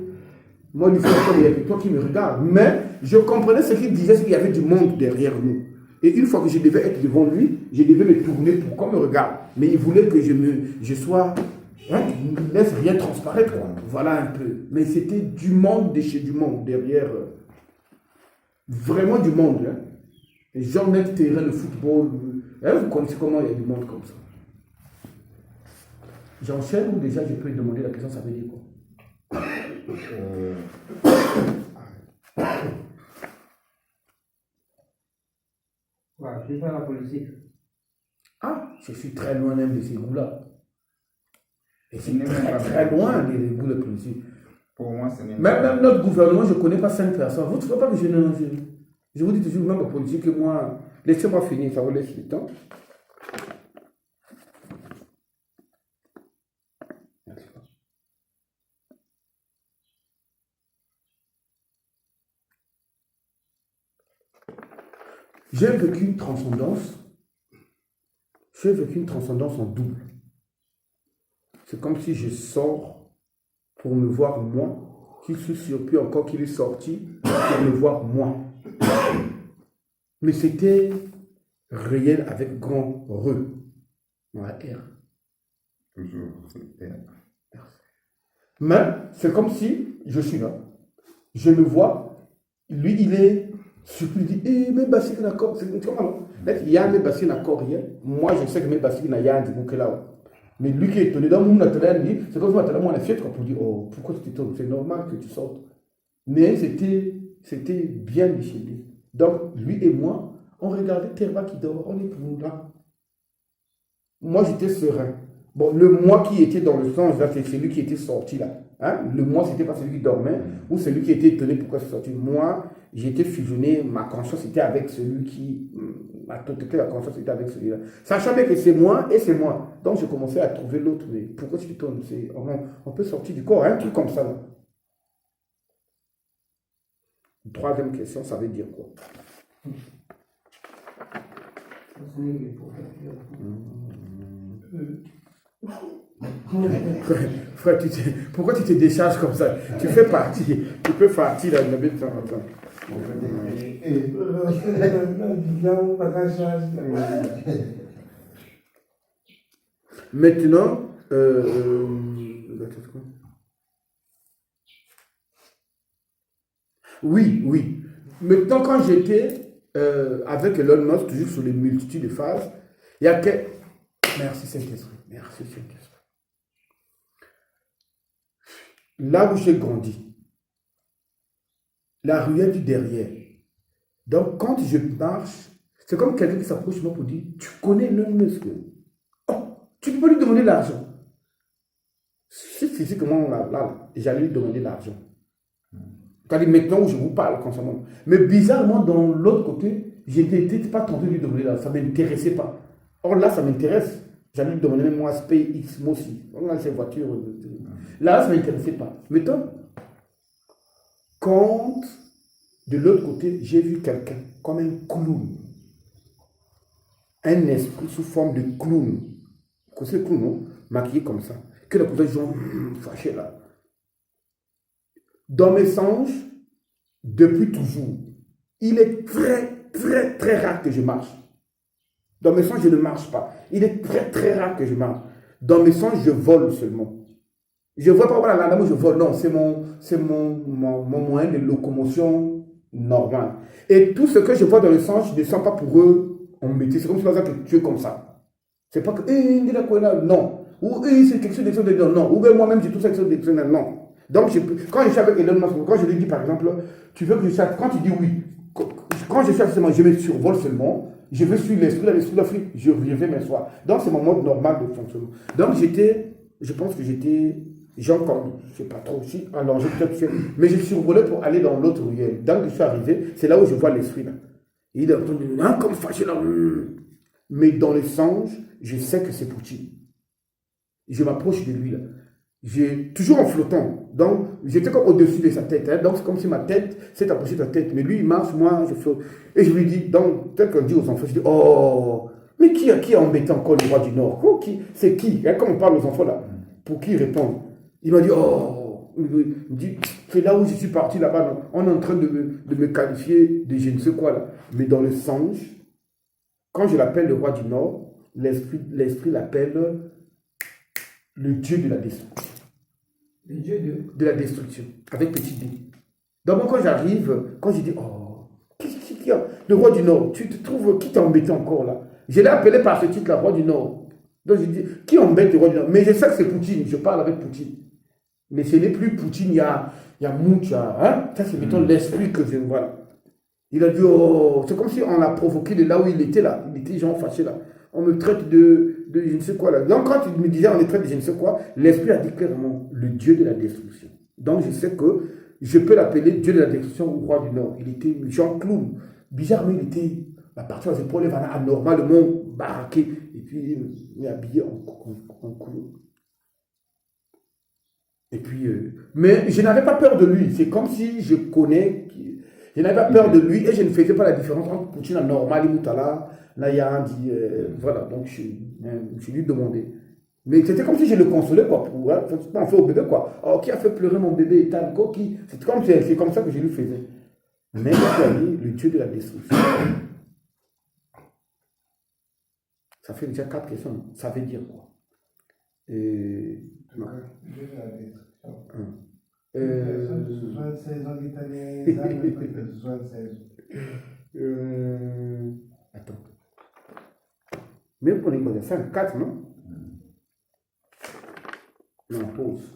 S2: Moi, il y avait toi qui me regardes. Mais je comprenais ce qu'il disait, c'est qu'il y avait du monde derrière nous. Et une fois que je devais être devant lui, je devais me tourner pour qu'on me regarde. Mais il voulait que je sois Hein, tu ne laisses rien transparaître, quoi. Voilà un peu. Mais c'était du monde de chez du monde derrière. Vraiment du monde. Hein. Les gens mettent terrain, le football. Hein, vous connaissez comment il y a du monde comme ça. J'enchaîne ou déjà je peux demander la question, ça veut dire quoi?
S4: Voilà, je vais faire la politique.
S2: Ah, je suis très loin même de ces goûts-là. Et c'est
S9: Ce n'est même
S2: très
S9: pas
S2: très
S9: vrai.
S2: loin des goûts de politique.
S9: Pour moi, ce n'est
S2: Même notre gouvernement, je ne connais pas 5 personnes. Vous ne trouvez pas que je vous dis toujours, même en politique, que moi, laissez-moi finir, ça vous laisse le temps. J'ai vécu une transcendance. J'ai vécu une transcendance en double. C'est comme si je sors pour me voir moi, qui suis surpris encore qu'il est sorti pour me voir moi. Mais c'était réel avec grand re. Dans la R.
S9: toujours. C'est-
S2: Mais c'est comme si je suis là. Je me vois. Lui, il est surpris. Il dit, eh, mais Bassik d'accord. C'est comment? Il y a mes Bassik d'accord hier. Moi, je sais que mes Bassik n'a rien dit là. Mais lui qui est étonné, dans mon atelier, il dit, c'est comme si moi, on a fait pour dire, oh, pourquoi tu t'étonnes? C'est normal que tu sortes. Mais c'était bien déchaîné. Donc, lui et moi, on regardait Terva qui dort, on est pour nous là. Moi, j'étais serein. Bon, le moi qui était dans le sens, là, c'est celui qui était sorti là. Hein? Le moi, c'était pas celui qui dormait, ou celui qui était étonné pourquoi c'est sorti. Moi, j'étais fusionné, ma conscience était avec celui qui. Ma totalité, la conscience était avec celui-là. Sachant bien que c'est moi et c'est moi. Donc, je commençais à trouver l'autre. Mais pourquoi tu t'étonnes? On peut sortir du corps, un truc comme ça là. Troisième question, ça veut dire quoi? Frère, pourquoi tu te décharges comme ça? Tu fais partie, tu peux partir là, de temps en temps. Maintenant, oui. Maintenant, quand j'étais avec Elon Musk, toujours sur les multitudes de phases, il y a que... Merci Saint-Esprit. Merci Saint-Esprit. Là où j'ai grandi, la ruelle du derrière. Donc, quand je marche, c'est comme quelqu'un qui s'approche de moi pour dire, tu connais Elon Musk? Oh, tu peux lui demander l'argent. Si physiquement, là, j'allais lui demander l'argent. C'est-à-dire maintenant où je vous parle constamment. Mais bizarrement, dans l'autre côté, je n'étais pas tenté de lui demander l'argent. Ça ne m'intéressait pas. Or là, ça m'intéresse. J'allais lui demander même moi SpaceX, moi aussi. On a ces voitures. Là, ça ne m'intéressait pas. Maintenant, quand de l'autre côté, j'ai vu quelqu'un comme un clown. Un esprit sous forme de clown. Vous connaissez le clown, non? Maquillé comme ça. Que la personne genre fâché là. Dans mes songes, depuis toujours, il est très, très, très rare que je marche. Dans mes songes, je ne marche pas. Il est très, très rare que je marche. Dans mes songes, je vole seulement. Je ne vois pas voilà, là où je vole. Non, c'est mon moyen de locomotion normal. Et tout ce que je vois dans le songe, je ne sens pas pour eux en métier. C'est comme si par exemple tu es comme ça. C'est pas que, non. Ou c'est quelque chose d'exceptionnel. Non. Ou bien moi-même, j'ai tout ça d'exceptionnel. Non. Donc, quand je suis avec Elon Musk, quand je lui dis par exemple, tu veux que je sache, quand tu dis oui, quand je suis seulement, je me survole seulement, je vais suivre l'esprit d'Afrique, je vais m'asseoir. Donc, c'est mon mode normal de fonctionnement. Donc, je pense que j'ai encore, je ne sais pas trop, alors j'ai peut-être fait, mais je survolais pour aller dans l'autre ruelle. Donc, je suis arrivé, c'est là où je vois l'esprit là. Il est en train de comme fâché là. Mais dans les songes, je sais que c'est Poutine. Je m'approche de lui là. Toujours en flottant. Donc, j'étais comme au-dessus de sa tête. Hein. Donc, c'est comme si ma tête s'est approchée de sa tête. Mais lui, il marche, moi, je flotte. Et je lui dis, donc, tel qu'on dit aux enfants, je dis, oh, mais qui a embêté encore le roi du Nord? C'est qui? Hein, comme on parle aux enfants là, pour qu'ils répondent. Il m'a dit, oh, il me dit, c'est là où je suis parti là-bas. On est en train de me qualifier de je ne sais quoi là. Mais dans le songe, quand je l'appelle le roi du Nord, l'esprit l'appelle le Dieu de la destruction.
S4: Le Dieu
S2: De la destruction, avec petit d. Donc quand j'arrive, quand je dis, oh, qui a le roi du Nord, tu te trouves, qui t'a embêté encore là? Je l'ai appelé par ce titre, le roi du Nord. Donc je dis, qui embête le roi du Nord? Mais je sais que c'est Poutine, je parle avec Poutine. Mais ce n'est plus Poutine, il y a Moucha, hein? Ça c'est mettons l'esprit que je vois. Il a dit, oh, c'est comme si on l'a provoqué de là où il était là. Il était genre fâché là. On me traite de je ne sais quoi là. Donc quand il me disait on me traite de je ne sais quoi, l'esprit a dit clairement le Dieu de la destruction. Donc je sais que je peux l'appeler Dieu de la destruction ou roi du Nord. Il était genre clown. Bizarrement, il était la partie aux épaules anormalement baraqué. Et puis il est habillé en couleur. Et puis, mais je n'avais pas peur de lui. C'est comme si je connais. Je n'avais pas peur de lui et je ne faisais pas la différence entre Poutine normal et Moutala. Là, il y a un dit. Voilà, donc je lui demandais. Mais c'était comme si je le consolais, quoi. Pour en faire au bébé, quoi. Oh, qui a fait pleurer mon bébé et tal, quoi, qui. C'est comme ça que je lui faisais. Mais le Dieu de la destruction. Ça fait déjà 4 questions. Ça veut dire quoi? Non.
S5: Dieu de la destruction.
S2: 76
S5: en italien, 76.
S2: Attends. Même pour les causes, c'est un 4, non? Non, pause.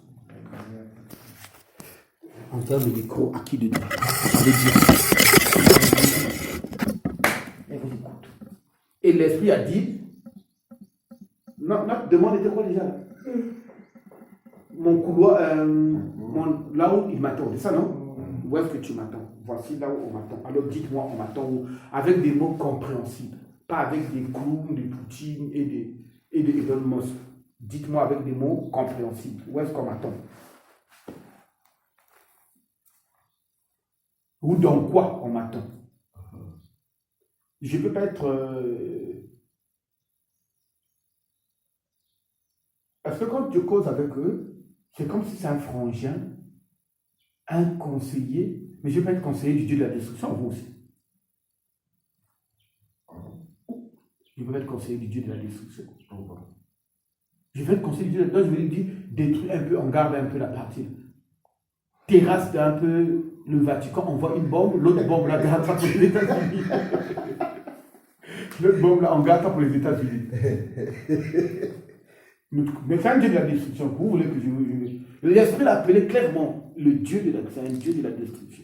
S2: En termes de micro, à qui de dire? Ça veut dire. Et vous écoute. Et l'esprit a dit. Non, notre demande était quoi déjà là? Mon couloir, là où il m'attend, c'est ça non? Où est-ce que tu m'attends? Voici là où on m'attend. Alors dites-moi, on m'attend où? Avec des mots compréhensibles, pas avec des clowns, des Poutine et des Elon Musk. Dites-moi avec des mots compréhensibles. Où est-ce qu'on m'attend? Ou dans quoi on m'attend? Je ne peux pas être... Parce que quand je cause avec eux, c'est comme si c'est un frangin, un conseiller, mais je peux être conseiller du Dieu de la destruction, vous aussi. Je peux être conseiller du Dieu de la destruction. Je vais être conseiller du Dieu de la destruction, je vais lui dire, détruis un peu, on garde un peu la partie. Terrasse un peu le Vatican, on voit une bombe, l'autre bombe là, garde ça pour les États-Unis. L'autre bombe là, on garde ça pour les États-Unis. Mais c'est un Dieu de la destruction. Vous voulez que je l'esprit l'a appelé clairement le Dieu de la destruction. C'est un Dieu de la destruction.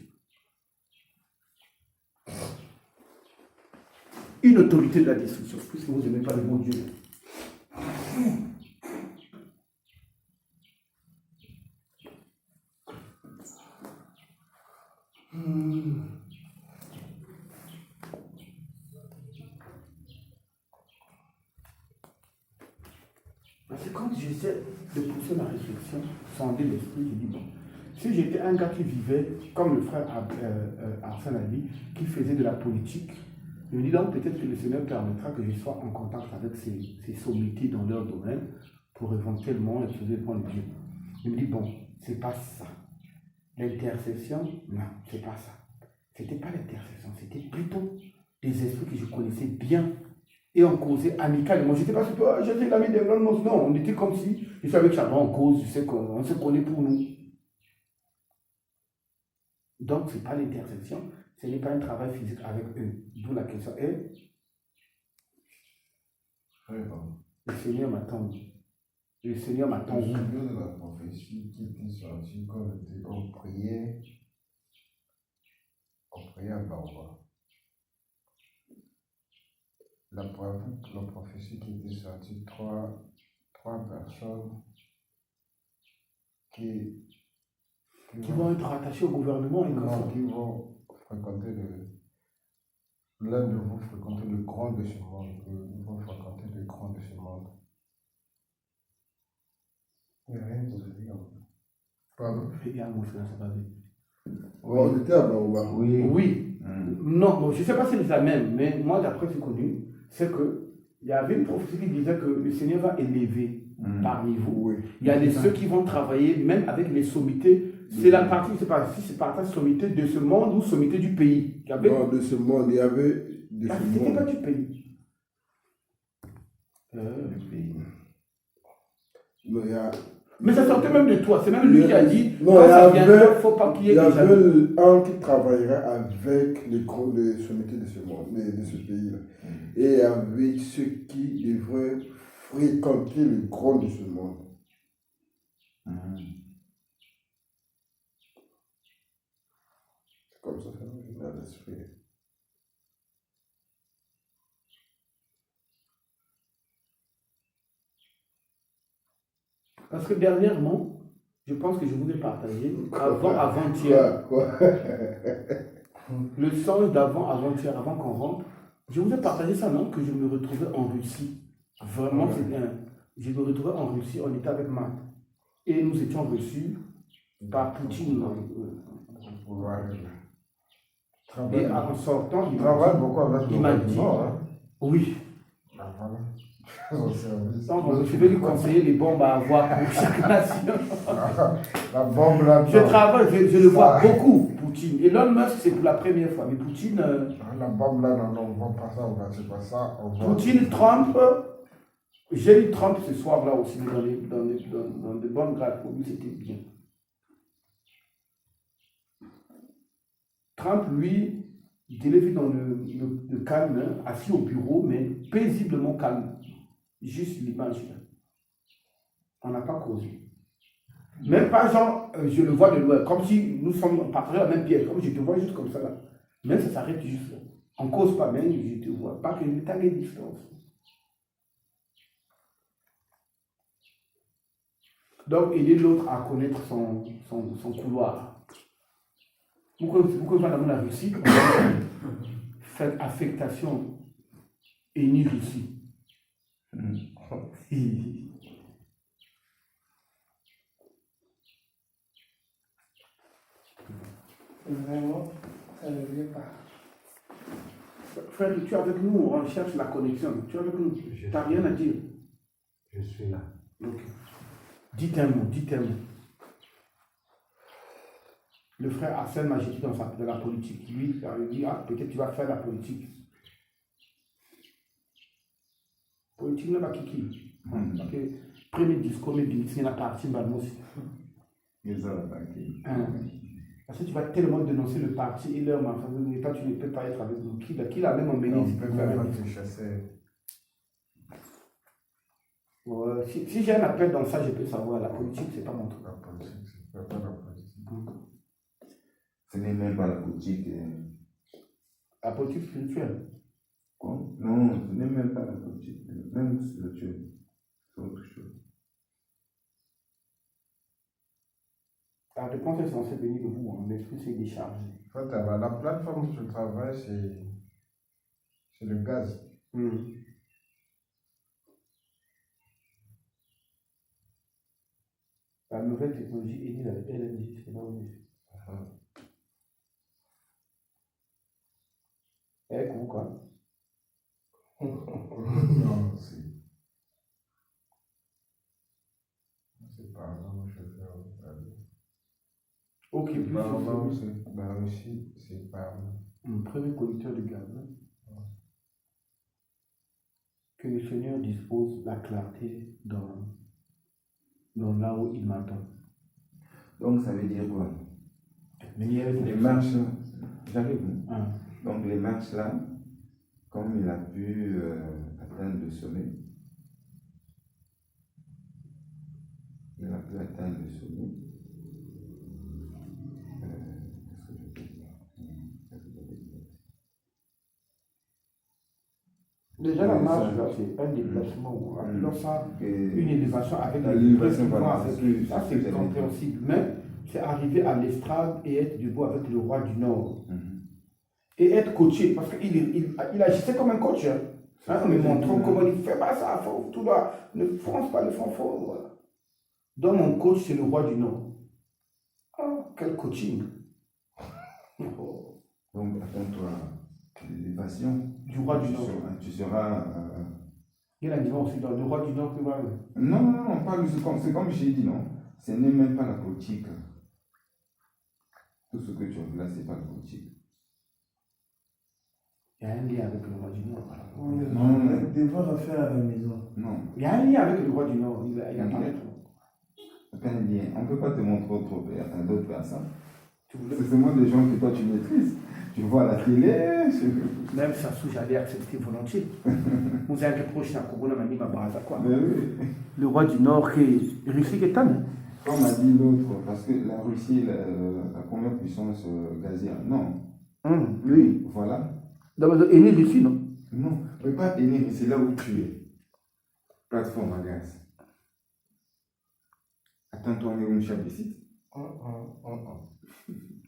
S2: Une autorité de la destruction, puisque vous n'aimez pas le bon Dieu. Parce que quand j'essaie de pousser ma réflexion, sonder l'esprit, je dis bon, si j'étais un gars qui vivait, comme le frère Arsène a dit, qui faisait de la politique, je me dis donc peut-être que le Seigneur permettra que je sois en contact avec ces sommités dans leur domaine pour éventuellement exposer devant Dieu. Je me dis bon, c'est pas ça. L'intercession, non, c'est pas ça. C'était pas l'intercession, c'était plutôt des esprits que je connaissais bien. Et on causait amicalement. Je n'étais pas super, j'étais l'ami de Elon Musk. Non, on était comme si je suis avec Charbon en cause, je sais qu'on se connaît pour nous. Donc, ce n'est pas l'intercession, ce n'est pas un travail physique avec eux. D'où la question est le Seigneur m'attend. Le Seigneur m'attend.
S5: Je me souviens de la prophétie qui était sortie quand on priait à Baroua. La prophétie qui était sortie, trois personnes qui
S2: vont être rattachées au gouvernement et
S5: qui vont fréquenter l'un de vous fréquenter le grand de ce monde, ils vont fréquenter le grand de ce monde. Il n'y a rien de dire. Pardon?
S2: Il y a un mot, ça va dire.
S5: On était à Baoba.
S2: Oui. Oui. Non, bon, je ne sais pas si c'est la même, mais moi, d'après ce que j'ai connu, c'est qu'il y avait une prophétie qui disait que le Seigneur va élever parmi vous.
S5: Oui.
S2: Il y a ceux qui vont travailler même avec les sommités. C'est la partie, je ne sais pas si c'est partie sommité de ce monde ou sommité du pays.
S5: Non, de ce monde, il y avait de ce
S2: C'était
S5: monde.
S2: pas du pays.
S5: Le pays. Non, il y a.
S2: Mais ça sortait même de toi. C'est même lui qui a dit
S5: Non,
S2: quand
S5: il y
S2: ça vient,
S5: avait-
S2: il faut pas qu'il y ait
S5: Il y
S2: des
S5: avait
S2: jaloux.
S5: un qui travaillerait avec les sommités de ce monde, de ce pays-là. Et avec ceux qui devraient fréquenter le grand de ce monde. C'est comme ça, dans l'esprit.
S2: Parce que dernièrement, je pense que je voulais partager, avant-hier,
S5: Quoi?
S2: le songe d'avant-avant-hier, avant qu'on rentre, je voulais partager ça, non, que je me retrouvais en Russie. Vraiment, c'est bien. Je me retrouvais en Russie, on était avec Matt. Et nous étions reçus par Poutine. Et en sortant, il m'a dit,
S5: beaucoup avec
S2: il m'a dit, oui. Donc, je vais lui conseiller les bombes à avoir pour chaque nation.
S5: La bombe là.
S2: Je travaille, je le vois beaucoup, Poutine. Elon Musk, c'est pour la première fois. Mais Poutine,
S5: La bombe là, non, on va pas ça, on va c'est pas ça.
S2: Poutine, Trump, j'ai eu Trump ce soir-là aussi, mais dans de bonnes grades. Pour lui, c'était bien. Trump, lui, je l'ai vu dans le calme, hein, assis au bureau, mais paisiblement calme. Juste l'image là. On n'a pas causé. Même pas genre, je le vois de loin, comme si nous sommes partagés la même pièce, comme je te vois juste comme ça là. Même ça s'arrête juste là. On ne cause pas, même je te vois. Pas que tu as des distances. Donc, aider l'autre à connaître son couloir. Pourquoi dans la Russie, cette affectation est nue ici.
S5: Vraiment, ça ne vient pas.
S2: Frère, tu es avec nous, on cherche la connexion. Tu es avec nous, tu n'as rien à dire.
S5: Je suis là.
S2: Ok. Dites un mot, dites un mot. Le frère Arsène m'a jeté dans la politique. Lui, il avait dit, ah, peut-être tu vas faire la politique. Politique n'est pas kiki. Parce que premier discours, mais c'est la partie aussi. Parce que tu vas tellement dénoncer le parti et leur enfant, mais toi tu ne peux pas être avec nous. Qui l'a même emmené ici pour faire un discours. Si j'ai un appel dans ça, je peux savoir. La politique, c'est pas mon truc.
S5: La politique, c'est pas la politique.
S9: Ce n'est même pas la politique.
S2: La politique spirituelle.
S9: Quoi? Non, ce n'est même pas la politique. Même spirituelle. C'est autre chose.
S2: La réponse est censée venir de vous, hein. L'esprit s'est déchargé.
S5: En fait, la plateforme où je travaille, c'est le gaz.
S2: La nouvelle technologie est née avec LNG, c'est là où je suis. Eh, comment quoi?
S5: Non, c'est pas vraiment je fais.
S2: Ok, plus
S5: La Russie, c'est pas.
S2: un premier conducteur de gaz. Hein. Que le Seigneur dispose la clarté dans là où il m'attend.
S9: Donc ça veut dire quoi?
S2: Mais il y a
S9: Les marches, j'arrive.
S2: Ah.
S9: Donc les marches là, comme il a pu atteindre le sommet, il a pu atteindre le sommet.
S2: Déjà, la marche, là, c'est un déplacement. Alors, ça, une élévation avec
S9: l'élévation,
S2: voilà,
S9: voilà,
S2: ça, c'est compréhensible. Mais c'est arriver à l'estrade et être debout avec le roi du Nord. Et être coaché, parce qu'il agissait comme un coach. Hein, me montrant comment il fait pas ça, tout là, ne fonce pas le fond. Voilà. Donc, mon coach, c'est le roi du Nord. Oh, quel coaching!
S9: Donc, attends-toi l'élévation
S2: Du roi du Nord.
S9: Tu seras.
S2: Il y a la différence aussi dans le roi du Nord que voilà.
S9: Non, pas c'est comme j'ai dit, non. Ce n'est même pas la politique. Tout ce que tu as là, ce n'est pas la politique.
S2: Il y a un lien avec le roi du Nord.
S5: On devrait refaire à la maison.
S9: Non.
S2: Il y a un lien avec le roi du Nord. Il apparaît.
S9: aucun lien. On ne peut pas te montrer d'autres personnes. C'est seulement des gens que toi tu maîtrises. Tu vois à la télé.
S2: Même ça, j'allais accepter volontiers. Vous avez un proche, quoi.
S9: Mais oui.
S2: Le roi du Nord, qui est Russie, qui est tanné.
S9: Comme a dit l'autre, parce que la Russie est la première puissance gazière. Non.
S2: Oui.
S9: Voilà.
S2: D'abord, aîné Russie, non?
S9: Non, mais pas énergie, c'est là où tu es. Plateforme à gaz. Attends-toi, on est une chef de site.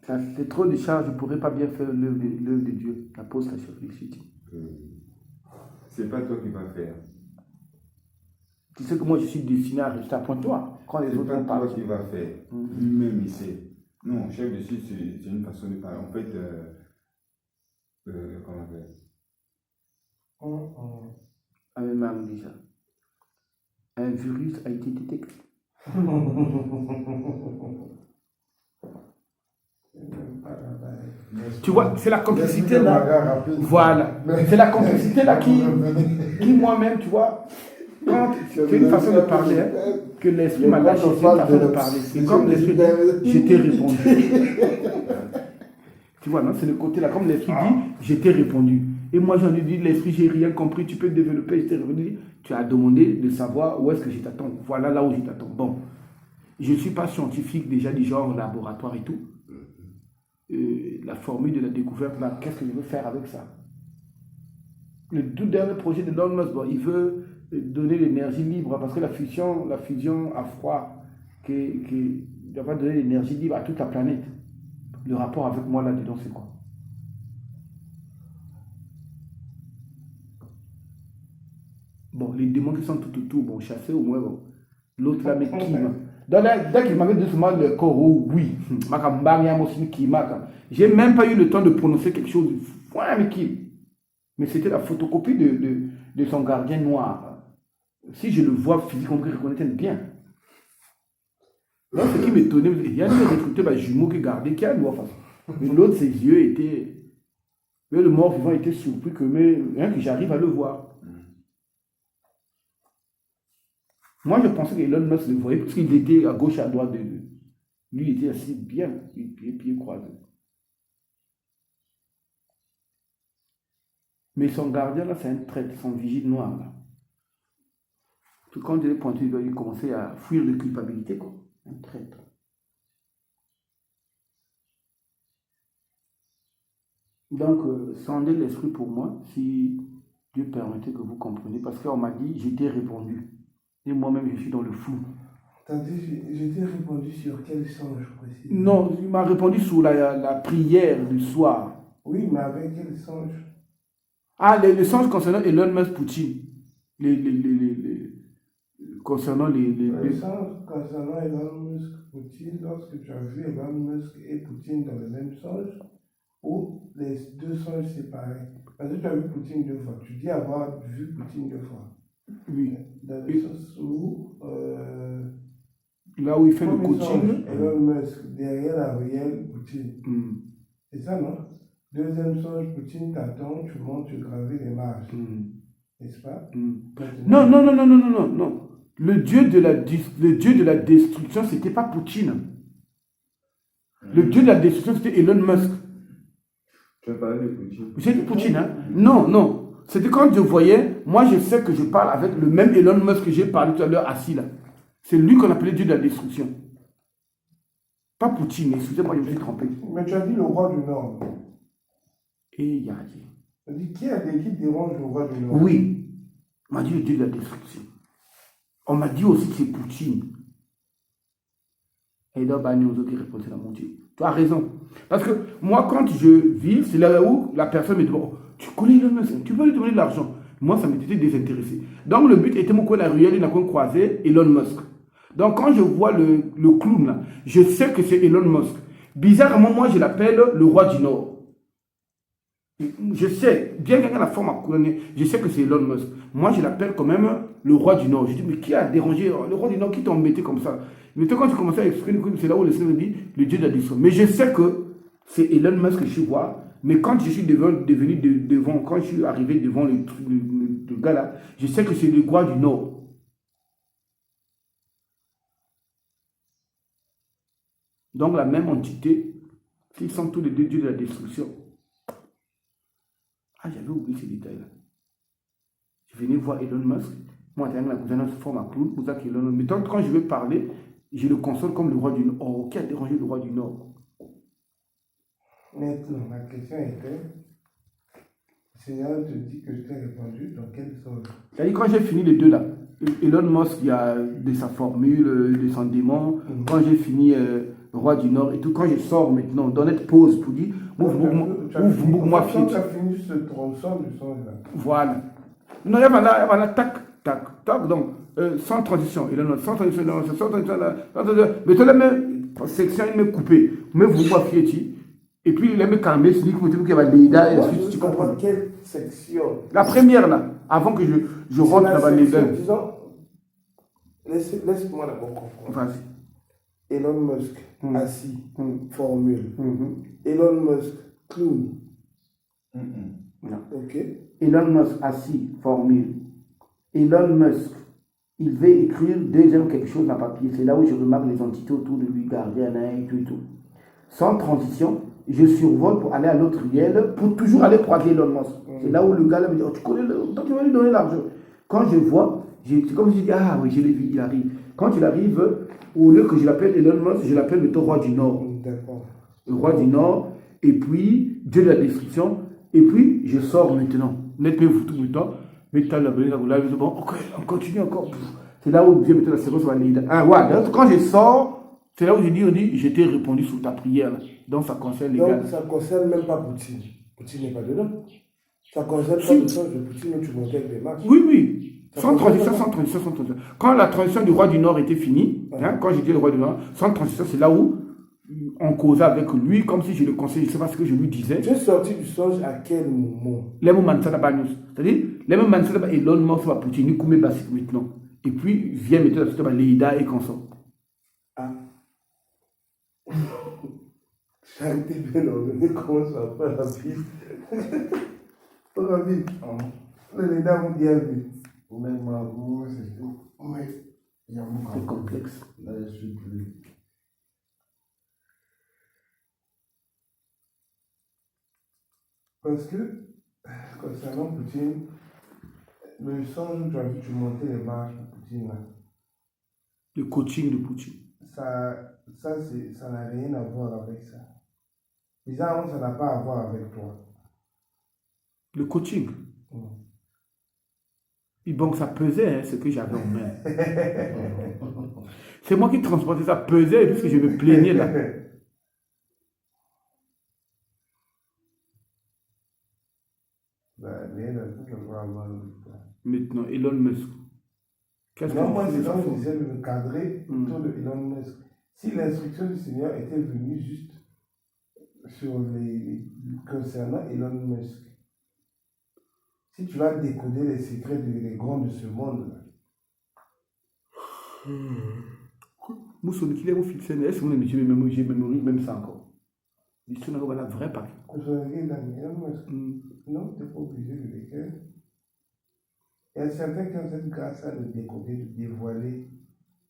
S2: Ça, c'est trop de charges, je ne pourrais pas bien faire l'œuvre de Dieu. La pose la chef de site.
S9: C'est pas toi qui vas faire.
S2: Tu sais que moi, je suis destiné à rester à Pointe-Noire. Quand les
S9: C'est
S2: autres
S9: pas
S2: vont
S9: toi
S2: parler.
S9: qui vas faire. Lui-même, il sait. Non, chef de site, c'est une façon de parler. En fait, comment on appelle?
S2: Même déjà. Un virus a été détecté. Tu vois, c'est la complicité là. Voilà. C'est la complicité là qui moi-même, tu vois, quand c'est une façon de parler, hein, que l'esprit m'a lâché, c'est une façon de parler. C'est comme l'esprit dit, je t'ai répondu. Tu vois, non, c'est le côté là, comme l'esprit dit, je t'ai répondu. Et moi, j'en ai dit, l'esprit, j'ai rien compris, tu peux développer, je t'ai répondu. Tu as demandé de savoir où est-ce que je t'attends. Voilà là où je t'attends. Bon, je ne suis pas scientifique déjà du genre laboratoire et tout. La formule de la découverte, là, qu'est-ce que je veux faire avec ça? Le tout dernier projet de Elon Musk, bon, il veut donner l'énergie libre parce que la fusion à froid, il va donner l'énergie libre à toute la planète. Le rapport avec moi là-dedans, c'est quoi? Bon, les démons qui sont tout autour, bon, chassés au moins, bon. L'autre là, mais qui dès qu'il m'avait doucement le corps, oui, j'ai même pas eu le temps de prononcer quelque chose. Mais c'était la photocopie de son gardien noir. Si je le vois physiquement, je reconnaissais bien. Là, ce qui m'étonnait, il y a des recruteurs jumeaux qui gardaient, qui a une face. Mais l'autre, ses yeux étaient. Mais le mort vivant était surpris que j'arrive à le voir. Moi, je pensais qu'Elon Musk le voyait parce qu'il était à gauche, à droite de lui. Lui, il était assis bien, pieds croisés. Mais son gardien, là, c'est un traître, son vigile noir, là. Parce que quand il est pointé, il commençait à fuir de culpabilité, quoi. Un traître. Donc, sondez l'esprit pour moi, si Dieu permettait que vous compreniez, parce qu'on m'a dit, j'ai été répondu. Et moi-même, je suis dans le flou.
S5: T'as dit, je t'ai répondu sur quel songe précis?
S2: Non, il m'a répondu sur la prière du soir.
S5: Oui, mais avec quel songe?
S2: Ah, le songe concernant Elon Musk Poutine. Concernant
S5: Le songe concernant Elon Musk Poutine, lorsque tu as vu Elon Musk et Poutine dans le même songe, ou les deux songes séparés? Parce que tu as vu Poutine 2 fois. Tu dis avoir vu Poutine 2 fois.
S2: Oui.
S5: Dans le sens où.
S2: Là où il fait le coaching.
S5: Elon Musk, derrière la ruelle, Poutine. C'est ça, non? Deuxième songe, Poutine t'attend, tu montes, tu gravis les marches. N'est-ce pas?
S2: Non. Le dieu de la destruction, c'était pas Poutine. Le dieu de la destruction, c'était Elon Musk.
S9: Tu as parlé de Poutine.
S2: J'ai dit Poutine, hein? Non. C'était quand je voyais, moi je sais que je parle avec le même Elon Musk que j'ai parlé tout à l'heure assis là. C'est lui qu'on appelait Dieu de la destruction. Pas Poutine, excusez-moi, je me suis trompé.
S5: Mais tu as dit le roi du Nord.
S2: Et
S5: tu as dit qui dérange le roi du Nord?
S2: Oui, on m'a dit le Dieu de la destruction. On m'a dit aussi que c'est Poutine. Et là, nous autres qui répondaient à mon Dieu. Tu as raison. Parce que moi, quand je vis, c'est là où la personne me dit, bon, tu connais Elon Musk, tu peux lui donner de l'argent. Moi, ça m'était désintéressé. Donc, le but était mon coin la ruelle, il n'a qu'à croiser Elon Musk. Donc, quand je vois le clown là, je sais que c'est Elon Musk. Bizarrement, moi, je l'appelle le roi du Nord. Je sais, bien qu'il y ait la forme à couronner, je sais que c'est Elon Musk. Moi, je l'appelle quand même le roi du Nord. Je dis, mais qui a dérangé le roi du Nord? Qui t'a embêté comme ça? Mais quand tu commences à exprimer, c'est là où le Seigneur me dit, le Dieu de la destruction. Mais je sais que c'est Elon Musk que je vois. Mais quand je suis quand je suis arrivé devant le gars là, je sais que c'est le roi du Nord. Donc la même entité, qui sont tous les deux dieux de la destruction. Ah, j'avais oublié ces détails-là. Je venais voir Elon Musk. Moi, la gouvernance forme à clown, pour ça qu'Elon Musk. Mais donc, quand je vais parler, je le console comme le roi du Nord. Oh, qui a dérangé le roi du Nord?
S5: Maintenant, ma question était, le Seigneur te dit que je t'ai répondu, dans quel sens?
S2: C'est-à-dire, quand j'ai fini les deux là, Elon Musk, il y a de sa formule, de son démon, quand j'ai fini roi du Nord et tout, quand je sors maintenant, dans notre pause pour dire, ouvre-moi
S5: fier. Tu as fini juste le tronçon du son là.
S2: Voilà. Non, il y a voilà, tac, tac, tac, donc, sans transition, Elon Musk, sans transition, sans transition, mais tu la même section, il m'a coupé, mais vous fier, et puis il aime calmer, c'est dit que vous avez l'IDA, et ensuite tu comprends.
S5: Quelle section?
S2: La première là, avant que je rentre dans l'IDA.
S5: Disons, laisse-moi d'abord comprendre.
S2: Vas-y.
S5: Elon Musk, assis, formule. Elon Musk, clown.
S2: Non.
S5: Ok.
S7: Elon Musk, assis, formule. Elon Musk, il veut écrire deuxième quelque chose dans papier. C'est là où je remarque les entités autour de lui, garder un œil, tout et tout. Sans transition, je survole pour aller à l'autre riel, pour toujours aller croiser Elon Musk. C'est là où le gars là me dit, oh, tu connais, donc tu vas lui donner l'argent. Quand je vois, c'est comme si je dis, ah oui, je l'ai vu, il arrive. Quand il arrive, au lieu que je l'appelle Elon Musk, je l'appelle le roi du Nord.
S5: D'accord. Le
S2: roi du Nord, et puis Dieu de la destruction, et puis je sors maintenant. Net mais vous tout le temps, mais tu as la bon, ok, on continue encore. C'est là où Dieu mettait la séquence sur la ligne. Ah ouais, quand je sors, c'est là où on dit, je t'ai répondu sur ta prière. Donc ça concerne les gars.
S5: Donc ça ne concerne même pas Poutine. Poutine n'est pas dedans. Ça concerne pas le sens de Poutine, mais tu montais avec des marches.
S2: Oui, oui. Sans transition. Quand la transition du roi du Nord était finie, quand j'ai dit le roi du Nord, sans transition, c'est là où on causait avec lui, comme si je le conseillais, je ne sais pas ce que je lui disais.
S5: Tu es sorti du songe à quel moment?
S2: Les moments ça n'a pas nous. C'est-à-dire, les moments ça n'a pas Elon Musk va Poutine, nous combien basique maintenant. Et puis, vient mettre la système à Leïda et consort.
S5: Ah. Charité bien ordonnée commence à faire la vie. Oh, la vie. Le Leïda vous dit à vie.
S8: Même moi, c'est tout. Mais il y a
S2: c'est complexe.
S8: Là, je suis plus.
S5: Parce que, concernant Poutine, le songe où tu as vu, tu montais les marches de Poutine, là,
S2: le coaching de Poutine.
S5: ça n'a rien à voir avec ça. Bizarrement, ça n'a pas à voir avec toi.
S2: Le coaching. Et bon, ça pesait ce que j'avais en main. C'est moi qui transportais ça, pesait puisque je me plaignais là. Maintenant, Elon Musk.
S5: Qu'est-ce que moi, c'est comme je disais, me cadrer autour de Elon Musk. Si l'instruction du Seigneur était venue juste concernant Elon Musk, si tu vas décoder les secrets des grands de ce monde,
S2: Mousson, qui est mon fils, est-ce que vous avez j'ai mémorisé même ça encore? L'histoire n'a pas la vraie partie.
S5: Non, tu n'es pas obligé de l'écrire. Il y a certains qui ont cette grâce à le décoder, de dévoiler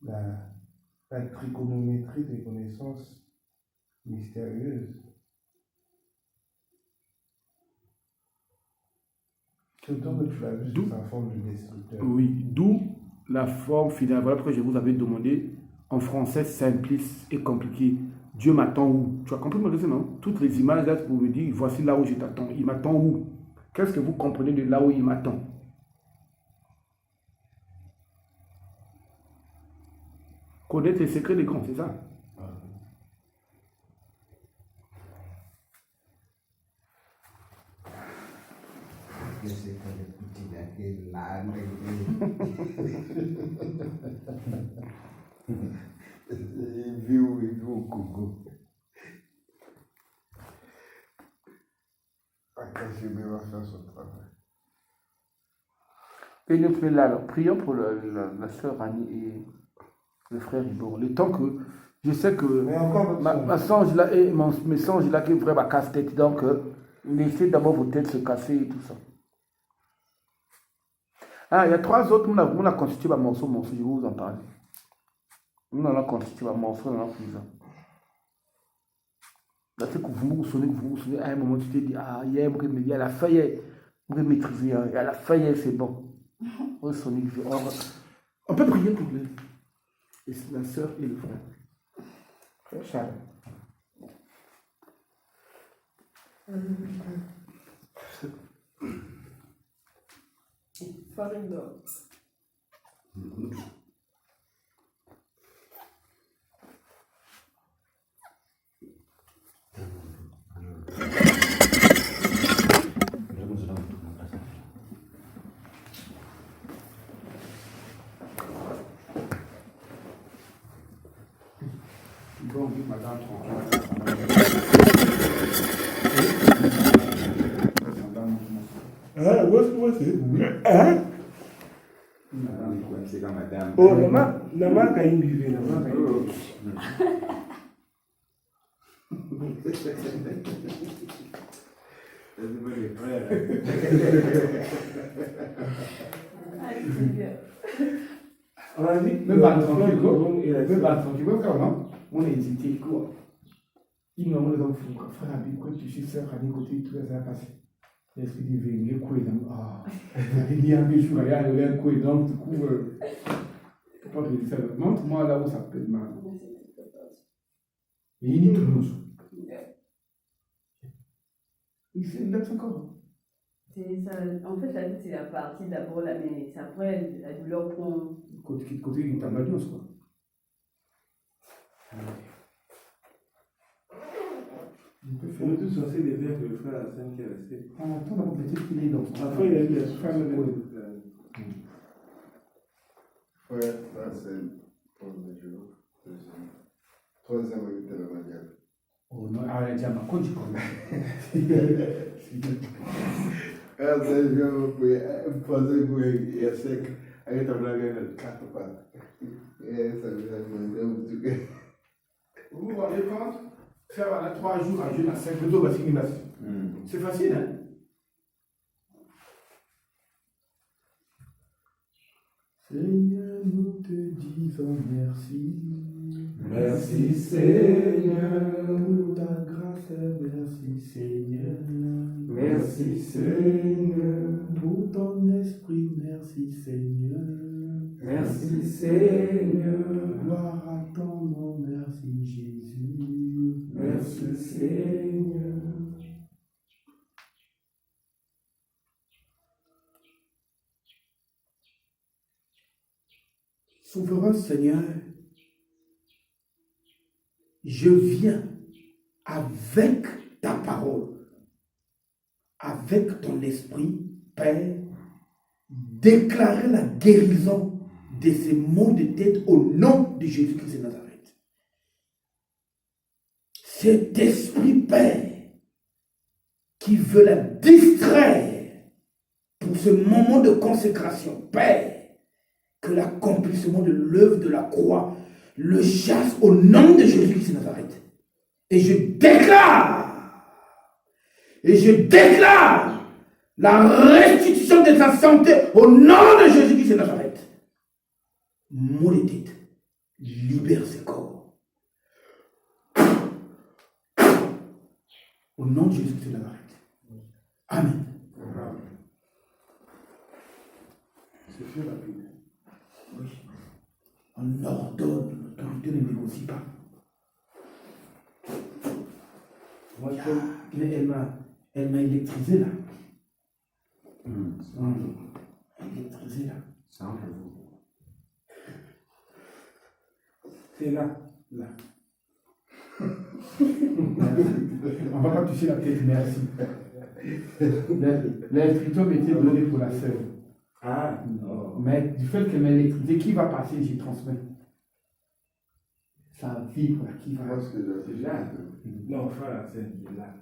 S5: la trigonométrie des connaissances mystérieuses. Surtout que tu l'as vu sous sa forme de destructeur.
S2: Oui, d'où la forme finale. Voilà pourquoi je vous avais demandé en français simpliste et compliqué. Dieu m'attend où? Tu as compris mon raisonnement? Toutes les images là pour me dire voici là où je t'attends. Il m'attend où? Qu'est-ce que vous comprenez de là où il m'attend? Connaître les secrets des grands, c'est ça?
S8: Le secret de Poutine est là. Il vit au Congo. Akashime va faire son travail.
S2: Et nous faisons là, alors, prions pour la sœur Annie et le frère Ibor. Le temps que je sais que ma songe là et mes songes là qui est vraiment casse-tête. Donc, laissez d'abord vos têtes se casser et tout ça. Ah, il y a 3 autres, on a constitué un morceau, je vais vous en parler. On a constitué un morceau dans la prison. Là, c'est que vous vous sonnez, à un moment, tu te dis, ah, hier, il y a la faillite, vous maîtriser, il y a la faillite, c'est bon. On peut prier pour lui. Et la sœur et le frère. Frère Charles.
S1: Farindo.
S2: Bon, madame,
S5: Ah, ouais, c'est. Hein?
S9: C'est comme madame.
S5: Oh, nama ka yin bibe, nama ka yin bibe. On a dit,
S2: même pas tranquille, même pas tranquille, même quand même, on a hésité, quoi. Il m'a demandé, frère Habib, quand tu suis sœur, à des côtés, tout ça a passé. L'esprit divin, il est quoi, il y a un bijou, il y a un quoi, donc, du coup, pas de ça. Montre-moi là où ça peut être mal. Et il dit tout le monde. Il fait une date encore.
S1: C'est ça. En fait, la vie, c'est la partie d'abord, là, mais c'est après la douleur prend.
S2: Côté, il est en alliance, quoi.
S5: on est tous censés les vers que le frère Hassan qui est resté.
S2: Attends, d'abord, peut-être qu'il est dans son.
S5: Après, il a dit la femme de
S9: Ouais, ça c'est pour le jour. Troisième invité de la manière.
S2: Oh non, ah, il y a ma coach, quoi.
S9: Ah, c'est le jour où il y a sec. Avec ta blague, il y a 4 pattes. Et ça veut dire que
S2: Vous vous rendez compte? Faire voilà, 3 jours à jeûne à 5 jours d'assimilation. C'est facile, hein? Seigneur, nous te disons merci.
S5: Merci Seigneur.
S2: Pour ta grâce, merci Seigneur.
S5: Merci Seigneur.
S2: Pour ton esprit, merci Seigneur.
S5: Merci Seigneur.
S2: Gloire à ton nom, merci Jésus.
S5: Merci Seigneur.
S2: Souverain Seigneur, je viens avec ta parole, avec ton esprit, Père, déclarer la guérison de ces maux de tête au nom de Jésus-Christ de Nazareth. Cet esprit, Père, qui veut la distraire pour ce moment de consécration, Père, que l'accomplissement de l'œuvre de la croix le chasse au nom de Jésus-Christ de Nazareth. Et je déclare la restitution de sa santé au nom de Jésus-Christ de Nazareth. Mot de tête, libère ses corps. Au nom de Jésus-Christ de Nazareth. Amen.
S5: C'est fait rapide.
S2: Oui. On ordonne, l'autorité ne négocie pas. Moi, elle m'a électrisé là. Électrisé là. C'est là. Là. On va pas toucher la tête, merci. L'instruction était donnée pour la sœur.
S5: Ah, non.
S2: Mais du fait qu'elle m'a électrisé, qui va passer, j'y transmets. Ça vibre là, qui va.
S9: moi, ce que j'avais
S5: Là. Non, frère Hassan, il est là.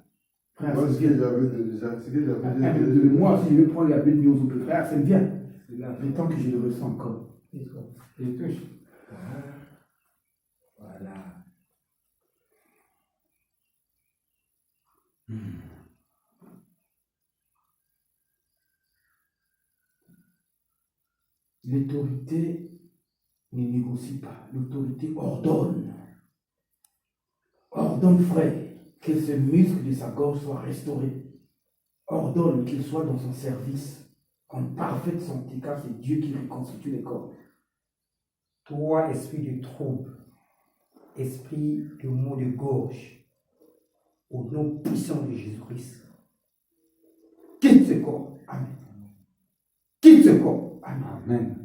S2: Frère,
S9: moi, ce
S2: c'est
S9: que
S2: bien.
S9: j'avais déjà, ce que j'avais
S2: Moi, si je veux prendre la bête de aux frère, c'est bien.
S5: C'est là.
S2: Le temps que je le ressens encore.
S5: Je touche. Voilà.
S2: L'autorité ne négocie pas. L'autorité ordonne. Ordonne, frère.
S7: que ce muscle de sa gorge soit restauré. Ordonne qu'il soit dans son service en parfaite santé, car c'est Dieu qui reconstitue les corps.
S4: Toi, esprit de trouble, esprit de maux de gorge, au nom puissant de Jésus-Christ, quitte ce corps. Amen. Quitte ce corps.
S7: Amen.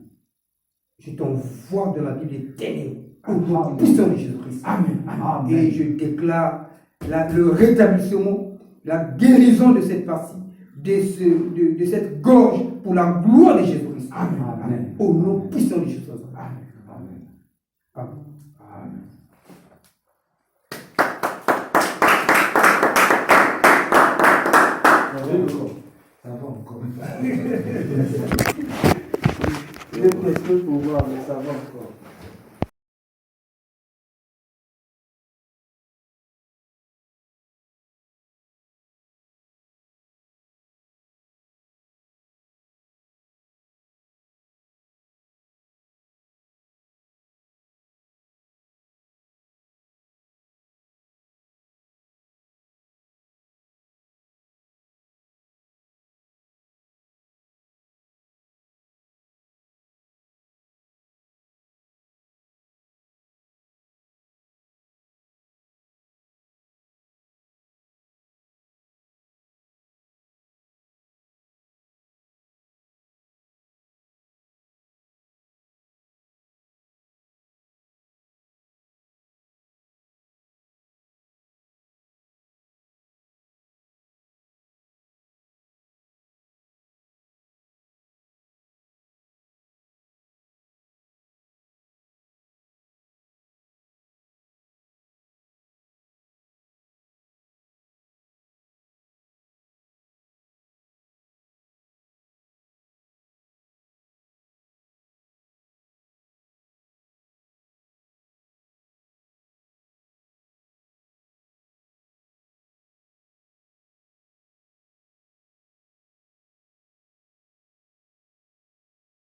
S4: Je t'envoie dans la Bible des ténèbres, au nom puissant de Jésus-Christ.
S7: Amen. Amen.
S4: Et je déclare le rétablissement, la guérison de cette partie, de cette gorge, pour la gloire de Jésus-Christ.
S7: Amen. Amen.
S4: Au nom puissant de Jésus-Christ.
S7: Amen. Amen.
S4: Amen.
S7: Amen.
S8: Ça va encore.
S7: Je vais tester pour voir, mais ça va encore.